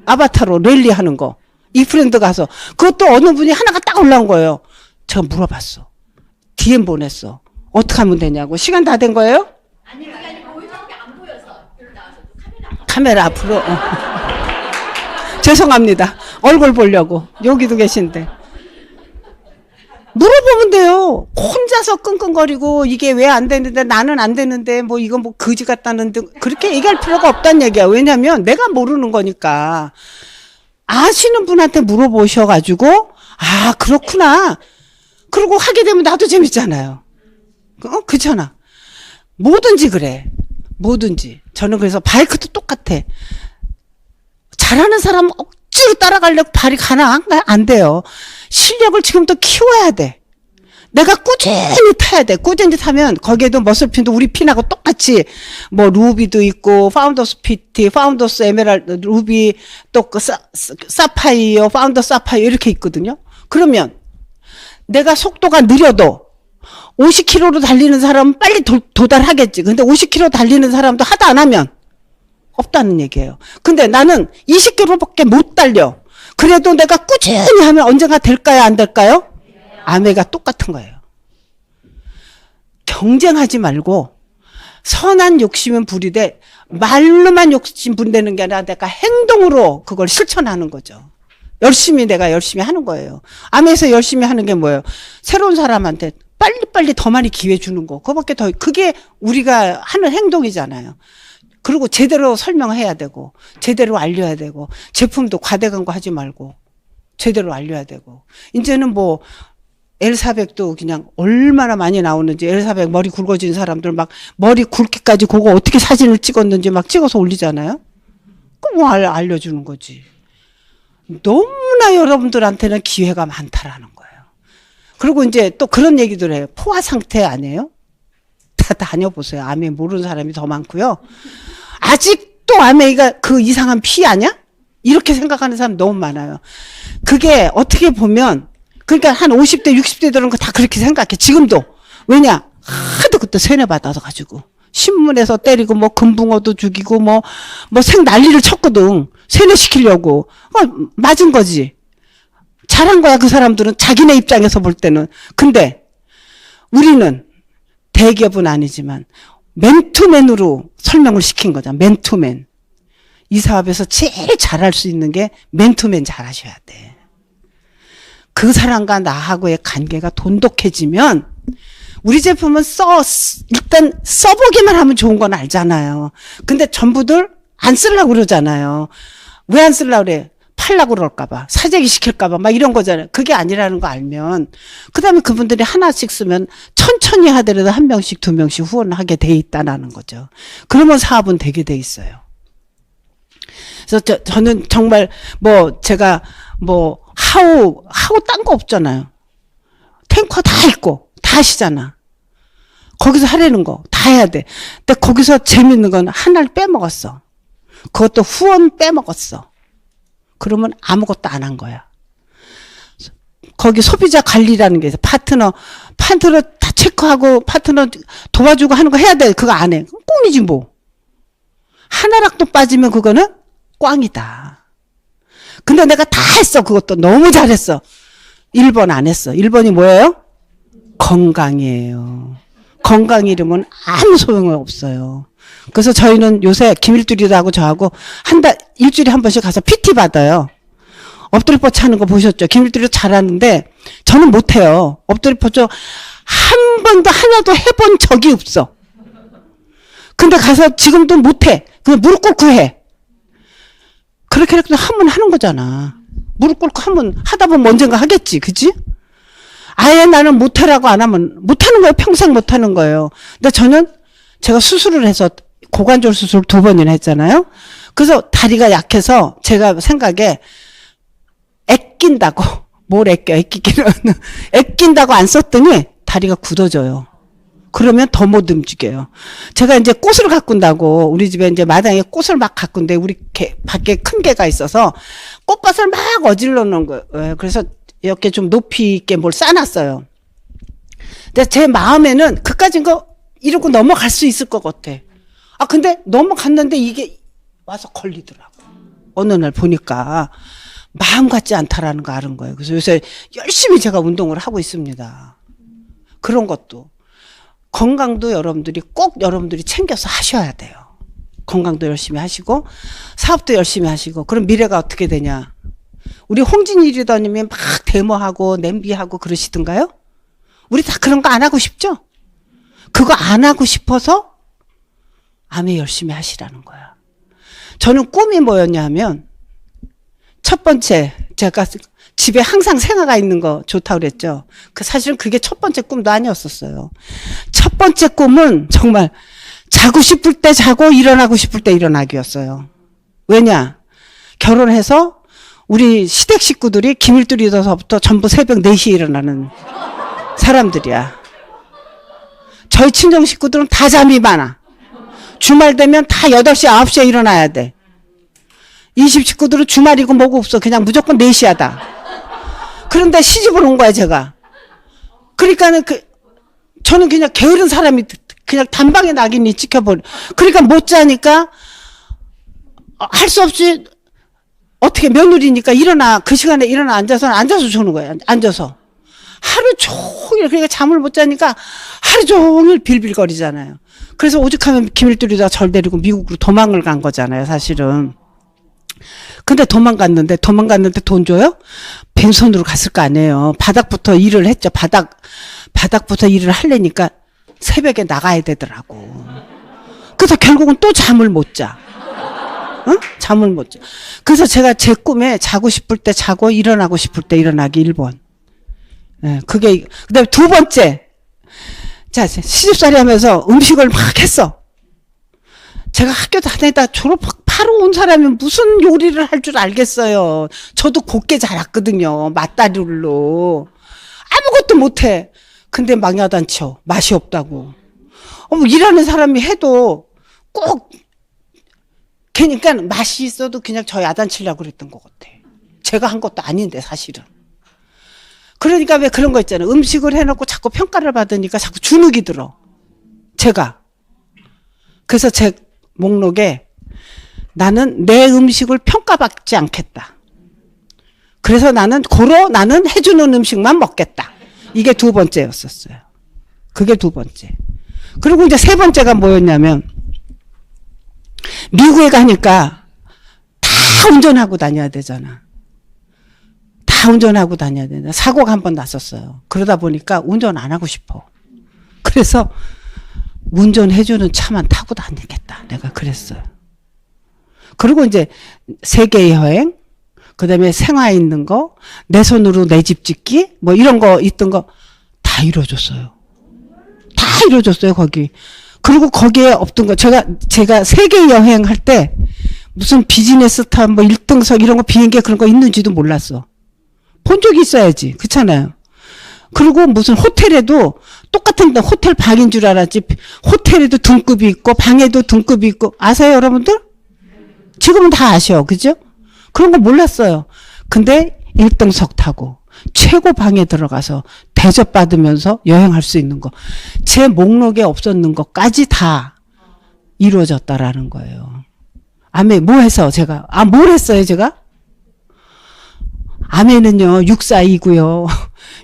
[SPEAKER 1] 아바타로 랠리 하는 거. 이 프렌드 가서 그것도 어느 분이 하나가 딱 올라온 거예요. 제가 물어봤어. DM 보냈어. 어떻게 하면 되냐고. 시간 다 된 거예요?
[SPEAKER 4] 아니 그게 아니고 보여주는 게 안 보여서 여기 나와서
[SPEAKER 1] 카메라 앞으로. 죄송합니다. 얼굴 보려고. 여기도 계신데. 물어보면 돼요. 혼자서 끙끙거리고 이게 왜 안 되는데 나는 안 되는데 뭐 이건 뭐 거지 같다는데 그렇게 얘기할 필요가 없다는 얘기야. 왜냐면 내가 모르는 거니까. 아시는 분한테 물어보셔가지고 아 그렇구나. 그리고 하게 되면 나도 재밌잖아요. 그렇잖아. 뭐든지 그래. 뭐든지. 저는 그래서 바이크도 똑같아. 잘하는 사람 억지로 따라가려고 발이 가나? 안 돼요. 실력을 지금부터 키워야 돼. 내가 꾸준히 타야 돼. 꾸준히 타면 거기에도 머슬핀도 우리 핀하고 똑같이 뭐 루비도 있고 파운더스 PT, 파운더스 에메랄드, 루비 또 그 사파이어, 파운더 사파이어 이렇게 있거든요. 그러면 내가 속도가 느려도 50km로 달리는 사람은 빨리 도달하겠지. 근데 50km 달리는 사람도 하다 안 하면 없다는 얘기예요. 근데 나는 20km밖에 못 달려. 그래도 내가 꾸준히 하면 언젠가 될까요? 안 될까요? 아메가 똑같은 거예요. 경쟁하지 말고 선한 욕심은 부리되 말로만 욕심 부리는 게 아니라 내가 행동으로 그걸 실천하는 거죠. 내가 열심히 하는 거예요. 아메에서 열심히 하는 게 뭐예요? 새로운 사람한테 빨리빨리 더 많이 기회 주는 거. 그게 우리가 하는 행동이잖아요. 그리고 제대로 설명해야 되고, 제대로 알려야 되고, 제품도 과대광고 하지 말고, 제대로 알려야 되고. 이제는 뭐, 엘사백도 그냥 얼마나 많이 나오는지, 엘사백 머리 굵어진 사람들 막 머리 굵기까지 그거 어떻게 사진을 찍었는지 막 찍어서 올리잖아요? 그거 알려주는 거지. 너무나 여러분들한테는 기회가 많다라는 거예요. 그리고 이제 또 그런 얘기들 해요. 포화 상태 아니에요? 다 다녀보세요. 아메 모르는 사람이 더 많고요. 아직도 아메이가 그 이상한 피 아냐? 이렇게 생각하는 사람 너무 많아요. 그게 어떻게 보면 그러니까 한 50대 60대들은 다 그렇게 생각해. 지금도. 왜냐? 하도 그때 세뇌받아서 가지고 신문에서 때리고 뭐 금붕어도 죽이고 뭐 생 난리를 쳤거든. 세뇌시키려고. 맞은 거지. 잘한 거야 그 사람들은. 자기네 입장에서 볼 때는. 근데 우리는 대기업은 아니지만 맨투맨으로 설명을 시킨 거잖아. 맨투맨. 이 사업에서 제일 잘할 수 있는 게 맨투맨 잘하셔야 돼. 그 사람과 나하고의 관계가 돈독해지면 우리 제품은 일단 써보기만 하면 좋은 건 알잖아요. 근데 전부들 안 쓰려고 그러잖아요. 왜 안 쓰려고 그래? 팔려고 그럴까봐, 사재기 시킬까봐 막 이런 거잖아요. 그게 아니라는 거 알면 그 다음에 그분들이 하나씩 쓰면 천천히 하더라도 한 명씩 두 명씩 후원을 하게 돼 있다는 거죠. 그러면 사업은 되게 돼 있어요. 그래서 저는 정말 제가 하우 딴 거 없잖아요. 탱커 다 있고 다 하시잖아. 거기서 하려는 거 다 해야 돼. 근데 거기서 재밌는 건 하나를 빼먹었어. 그것도 후원 빼먹었어. 그러면 아무것도 안 한 거야. 거기 소비자 관리라는 게 있어. 파트너 다 체크하고 파트너 도와주고 하는 거 해야 돼. 그거 안 해. 꽁이지 뭐. 하나락도 빠지면 그거는 꽝이다. 근데 내가 다 했어. 그것도 너무 잘했어. 1번 안 했어. 1번이 뭐예요? 건강이에요. 건강 잃으면 아무 소용이 없어요. 그래서 저희는 요새 김일두리도 하고 저하고 일주일에 한 번씩 가서 PT 받아요. 엎드려 뻗쳐 하는 거 보셨죠? 김일두리도 잘하는데 저는 못해요. 엎드려 뻗쳐 한 번도 하나도 해본 적이 없어. 근데 가서 지금도 못해. 그냥 무릎 꿇고 해. 그렇게 하면 하는 거잖아. 무릎 꿇고 하면 하다 보면 언젠가 하겠지. 그치? 아예 나는 못하라고 안 하면 못하는 거예요. 평생 못하는 거예요. 근데 저는 제가 수술을 해서 고관절 수술 2번이나 했잖아요. 그래서 다리가 약해서 제가 생각에 애낀다고 뭘 애끼기는 애낀다고 안 썼더니 다리가 굳어져요. 그러면 더 못 움직여요. 제가 이제 꽃을 가꾼다고 우리 집에 이제 마당에 꽃을 막 가꾼데 우리 밖에 큰 개가 있어서 꽃밭을 막 어질러 놓은 거예요. 그래서 이렇게 좀 높이 있게 뭘 싸놨어요. 근데 제 마음에는 그까진 거 이러고 넘어갈 수 있을 것 같아. 아 근데 넘어갔는데 이게 와서 걸리더라고. 어느 날 보니까 마음 같지 않다라는 거 아는 거예요. 그래서 요새 열심히 제가 운동을 하고 있습니다. 그런 것도. 건강도 여러분들이 꼭 여러분들이 챙겨서 하셔야 돼요. 건강도 열심히 하시고 사업도 열심히 하시고 그럼 미래가 어떻게 되냐. 우리 홍진일 리더님이 막 데모하고 냄비하고 그러시던가요? 우리 다 그런 거 안 하고 싶죠? 그거 안 하고 싶어서 암에 열심히 하시라는 거야. 저는 꿈이 뭐였냐 하면 첫 번째 제가 집에 항상 생화가 있는 거 좋다고 그랬죠. 사실은 그게 첫 번째 꿈도 아니었었어요. 첫 번째 꿈은 정말 자고 싶을 때 자고 일어나고 싶을 때 일어나기였어요. 왜냐? 결혼해서 우리 시댁 식구들이 김일두 리더서부터 전부 새벽 4시에 일어나는 사람들이야. 저희 친정 식구들은 다 잠이 많아. 주말 되면 다 8시, 9시에 일어나야 돼. 이 집 식구들은 주말이고 뭐고 없어. 그냥 무조건 4시 하다. 그런데 시집을 온 거야, 제가. 그러니까는 저는 그냥 게으른 사람이 그냥 단방에 낙인이 찍혀버려. 그러니까 못 자니까 할 수 없이 어떻게 며느리니까 그 시간에 일어나 앉아서 주는 거예요. 앉아서. 하루 종일, 그러니까 잠을 못 자니까 하루 종일 빌빌거리잖아요. 그래서 오죽하면 김일두 리더가 절 데리고 미국으로 도망을 간 거잖아요, 사실은. 근데 도망갔는데 돈 줘요? 빈손으로 갔을 거 아니에요. 바닥부터 일을 했죠. 바닥부터 일을 하려니까 새벽에 나가야 되더라고. 그래서 결국은 또 잠을 못 자. 응? 잠을 못 자. 그래서 제가 제 꿈에 자고 싶을 때 자고 일어나고 싶을 때 일어나기 1번. 예, 그게, 그 다음에 2번째. 자, 시집살이 하면서 음식을 막 했어. 제가 학교 다니다 졸업하러 온 사람이 무슨 요리를 할 줄 알겠어요. 저도 곱게 자랐거든요. 맞다리로. 아무것도 못해. 근데 막 야단쳐. 맛이 없다고. 일하는 사람이 해도 꼭, 그러니까 맛이 있어도 그냥 저 야단치려고 그랬던 것 같아. 제가 한 것도 아닌데, 사실은. 그러니까 왜 그런 거 있잖아요. 음식을 해놓고 자꾸 평가를 받으니까 자꾸 주눅이 들어. 제가. 그래서 제 목록에 나는 내 음식을 평가받지 않겠다. 그래서 나는 해주는 음식만 먹겠다. 이게 2번째였었어요. 그게 2번째. 그리고 이제 3번째가 뭐였냐면 미국에 가니까 다 운전하고 다녀야 되잖아. 다 운전하고 다녀야 된다. 사고가 한 번 났었어요. 그러다 보니까 운전 안 하고 싶어. 그래서 운전해주는 차만 타고 다니겠다. 내가 그랬어요. 그리고 이제 세계 여행, 그 다음에 생화에 있는 거, 내 손으로 내 집 짓기, 뭐 이런 거 있던 거 다 이루어졌어요. 다 이루어졌어요, 거기. 그리고 거기에 없던 거, 제가 세계 여행할 때 무슨 비즈니스 타, 뭐 1등석 이런 거 비행기 그런 거 있는지도 몰랐어. 본 적이 있어야지. 그렇잖아요. 그리고 무슨 호텔에도 똑같은 호텔 방인 줄 알았지. 호텔에도 등급이 있고 방에도 등급이 있고 아세요, 여러분들? 지금은 다 아셔. 그죠? 그런 거 몰랐어요. 근데 1등석 타고 최고 방에 들어가서 대접받으면서 여행할 수 있는 거. 제 목록에 없었는 것까지 다 이루어졌다라는 거예요. 암에 뭐 해서 제가 뭘 했어요, 제가? 암에는요, 육사이고요.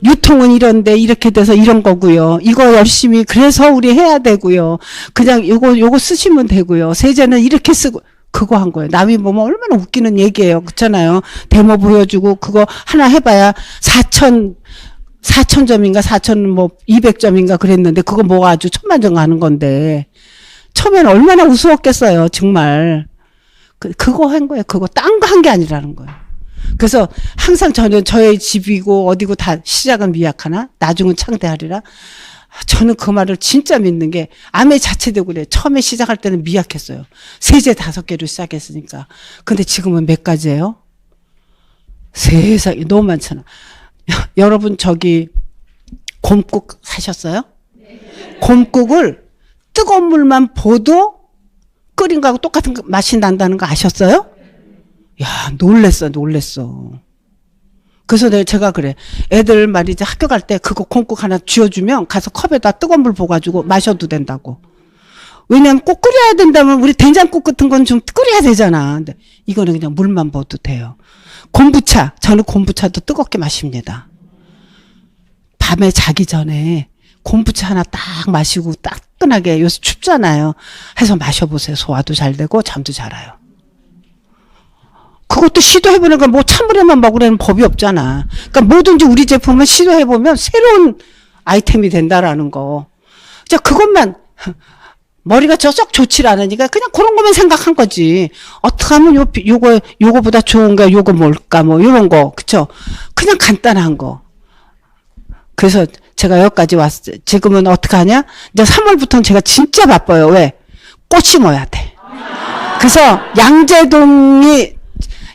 [SPEAKER 1] 유통은 이런데 이렇게 돼서 이런 거고요. 이거 열심히 그래서 우리 해야 되고요. 그냥 요거 쓰시면 되고요. 세제는 이렇게 쓰고 그거 한 거예요. 남이 보면 얼마나 웃기는 얘기예요. 그렇잖아요. 데모 보여주고 그거 하나 해봐야 4,000점인가 4,200점인가 그랬는데 그거 뭐가 아주 천만점 가는 건데 처음에는 얼마나 우스웠겠어요. 정말. 그거 한 거예요. 그거 딴 거 한 게 아니라는 거예요. 그래서 항상 저의 집이고 어디고 다 시작은 미약하나 나중은 창대하리라. 저는 그 말을 진짜 믿는 게 아메 자체도 그래. 처음에 시작할 때는 미약했어요. 세제 5개로 시작했으니까. 근데 지금은 몇 가지예요? 세상에 너무 많잖아. 여러분 저기 곰국 사셨어요? 곰국을 뜨거운 물만 보도 끓인 거하고 똑같은 맛이 난다는 거 아셨어요? 야, 놀랬어. 그래서 제가 그래. 애들 말이지 학교 갈 때 그거 콩국 하나 쥐어주면 가서 컵에다 뜨거운 물 부어가지고 마셔도 된다고. 왜냐면 꼭 끓여야 된다면 우리 된장국 같은 건 좀 끓여야 되잖아. 근데 이거는 그냥 물만 부어도 돼요. 곰부차. 저는 곰부차도 뜨겁게 마십니다. 밤에 자기 전에 곰부차 하나 딱 마시고 따끈하게 요새 춥잖아요. 해서 마셔보세요. 소화도 잘 되고 잠도 잘 와요. 그것도 시도해보는 건 뭐 찬물에만 먹으라는 법이 없잖아. 그러니까 뭐든지 우리 제품은 시도해보면 새로운 아이템이 된다라는 거. 자, 그것만 머리가 썩 좋질 않으니까 그냥 그런 것만 생각한 거지. 어떻게 하면 요거보다 좋은 게 요거 뭘까 뭐 이런 거. 그쵸? 그냥 간단한 거. 그래서 제가 여기까지 왔어요. 지금은 어떻게 하냐? 이제 3월부터는 제가 진짜 바빠요. 왜? 꽃 심어야 돼. 그래서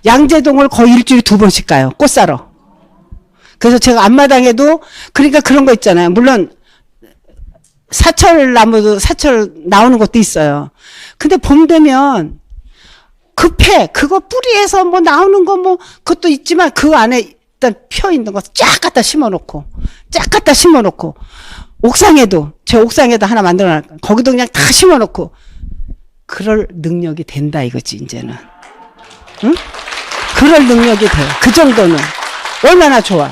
[SPEAKER 1] 양재동을 거의 일주일에 2번씩 가요. 꽃 사러. 그래서 제가 앞마당에도 그러니까 그런 거 있잖아요. 물론 사철 나오는 것도 있어요. 근데 봄 되면 급해. 그거 뿌리에서 뭐 나오는 거 뭐 그것도 있지만 그 안에 일단 펴 있는 거 쫙 갖다 심어놓고 제 옥상에도 하나 만들어놨 거기도 그냥 다 심어놓고 그럴 능력이 된다 이거지 이제는. 응? 그럴 능력이 돼요. 그 정도는 얼마나 좋아.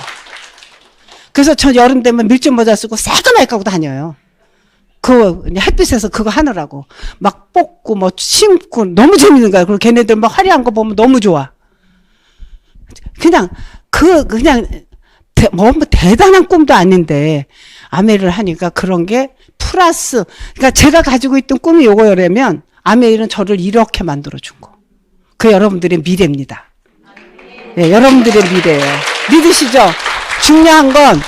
[SPEAKER 1] 그래서 저 여름 되면 밀짚 모자 쓰고 새까맣게 하고 다녀요. 그 햇빛에서 그거 하느라고 막 뽑고 뭐 심고 너무 재밌는 거야. 그리고 걔네들 막 화려한 거 보면 너무 좋아. 그냥 뭐 대단한 꿈도 아닌데 아메를 하니까 그런 게 플러스. 그러니까 제가 가지고 있던 꿈이 요거라면 아메는 저를 이렇게 만들어준 거. 그 여러분들의 미래입니다. 네, 여러분들의 미래예요. 믿으시죠? 중요한 건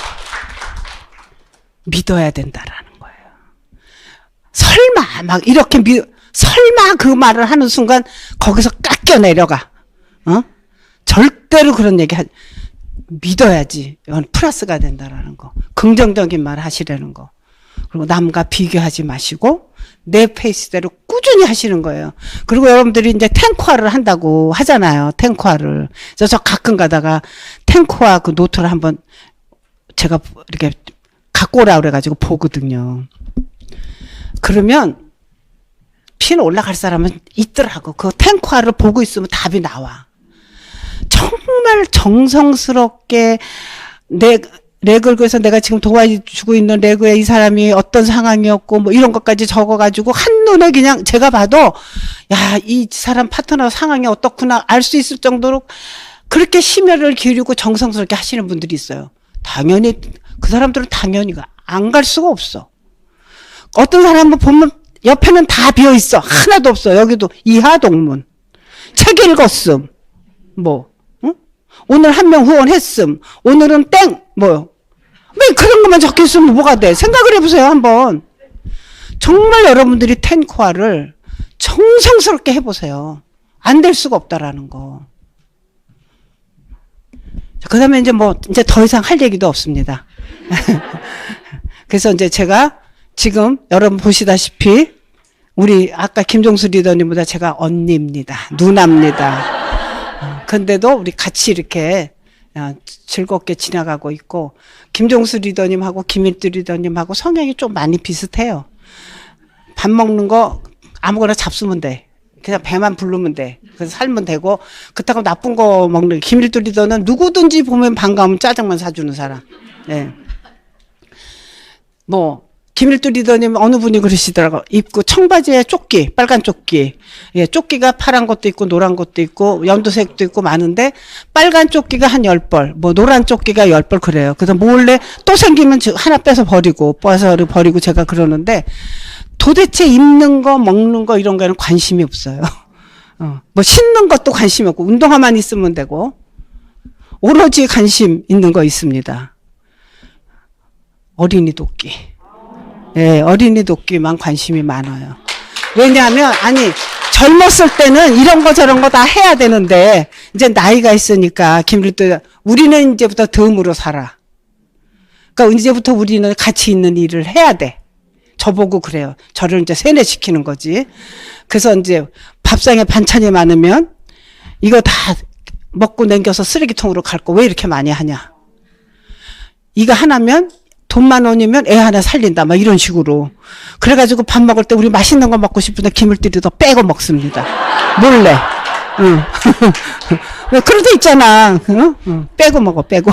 [SPEAKER 1] 믿어야 된다라는 거예요. 설마 막 이렇게 설마 그 말을 하는 순간 거기서 깎여 내려가. 절대로 그런 얘기 믿어야지. 이건 플러스가 된다라는 거. 긍정적인 말 하시라는 거. 그리고 남과 비교하지 마시고 내 페이스대로 꾸준히 하시는 거예요. 그리고 여러분들이 이제 탱크화를 한다고 하잖아요. 탱크화를. 그래서 저 가끔 가다가 탱크화 그 노트를 한번 제가 이렇게 갖고 오라 그래가지고 보거든요. 그러면 피는 올라갈 사람은 있더라고. 그 탱크화를 보고 있으면 답이 나와. 정말 정성스럽게 렉을 그래서 내가 지금 도와주고 있는 렉에 이 사람이 어떤 상황이었고 뭐 이런 것까지 적어가지고 한눈에 그냥 제가 봐도 야, 이 사람 파트너 상황이 어떻구나 알 수 있을 정도로 그렇게 심혈을 기울이고 정성스럽게 하시는 분들이 있어요. 당연히 그 사람들은 당연히 안 갈 수가 없어. 어떤 사람은 보면 옆에는 다 비어 있어. 하나도 없어. 여기도 이하동문. 책 읽었음. 뭐 오늘 한 명 후원했음. 오늘은 땡. 뭐요? 왜 그런 것만 적혀 있으면 뭐가 돼? 생각을 해보세요 한번. 정말 여러분들이 탱크화를 정성스럽게 해보세요. 안 될 수가 없다라는 거. 그 다음에 이제 더 이상 할 얘기도 없습니다. 그래서 이제 제가 지금 여러분 보시다시피 우리 아까 김종수 리더님보다 제가 언니입니다. 누나입니다. 근데도 우리 같이 이렇게 즐겁게 지나가고 있고 김종수 리더님하고 김일두 리더님하고 성향이 좀 많이 비슷해요. 밥 먹는 거 아무거나 잡수면 돼. 그냥 배만 부르면 돼. 그래서 살면 되고 그렇다고 나쁜 거 먹는 김일두 리더는 누구든지 보면 반가우면 짜장면 사주는 사람. 네. 뭐 김일두 리더님 어느 분이 그러시더라고. 입고 청바지에 조끼, 빨간 조끼. 예, 조끼가 파란 것도 있고 노란 것도 있고 연두색도 있고 많은데 빨간 조끼가 한 10벌, 뭐 노란 조끼가 10벌 그래요. 그래서 몰래 또 생기면 하나 빼서 버리고 제가 그러는데 도대체 입는 거, 먹는 거 이런 거에는 관심이 없어요. 뭐 씻는 것도 관심이 없고 운동화만 있으면 되고 오로지 관심 있는 거 있습니다. 어린이 돕기. 예, 어린이 돕기만 관심이 많아요. 왜냐하면 아니 젊었을 때는 이런 거 저런 거 다 해야 되는데 이제 나이가 있으니까 김일도 우리는 이제부터 덤으로 살아. 그러니까 이제부터 우리는 가치 있는 일을 해야 돼. 저보고 그래요. 저를 이제 세뇌시키는 거지. 그래서 이제 밥상에 반찬이 많으면 이거 다 먹고 남겨서 쓰레기통으로 갈 거 왜 이렇게 많이 하냐. 이거 하나면 돈만 원이면 애 하나 살린다. 막 이런 식으로. 그래가지고 밥 먹을 때 우리 맛있는 거 먹고 싶은데 기물들이 더 빼고 먹습니다. 몰래. 응. 왜 그런 데 있잖아. 응? 빼고 먹어, 빼고.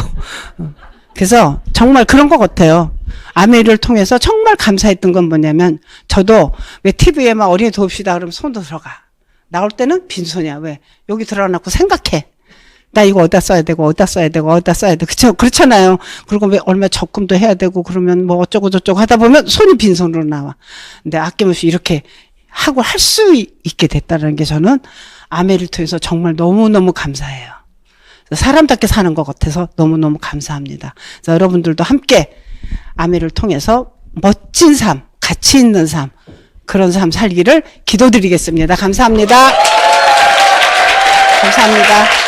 [SPEAKER 1] 그래서 정말 그런 것 같아요. 아메를 통해서 정말 감사했던 건 뭐냐면 저도 왜 TV에 막 어린이 돕시다 그러면 손도 들어가. 나올 때는 빈손이야. 왜? 여기 들어놓고 생각해. 나 이거 어디다 써야 되고 어디다 써야 되고 어디다 써야 되고 그렇잖아요. 그리고 왜 얼마 적금도 해야 되고 그러면 뭐 어쩌고 저쩌고 하다 보면 손이 빈손으로 나와. 근데 아낌없이 이렇게 하고 할 수 있게 됐다는 게 저는 아메를 통해서 정말 너무너무 감사해요. 사람답게 사는 것 같아서 너무너무 감사합니다. 그래서 여러분들도 함께 아메를 통해서 멋진 삶, 가치 있는 삶, 그런 삶 살기를 기도드리겠습니다. 감사합니다. 감사합니다.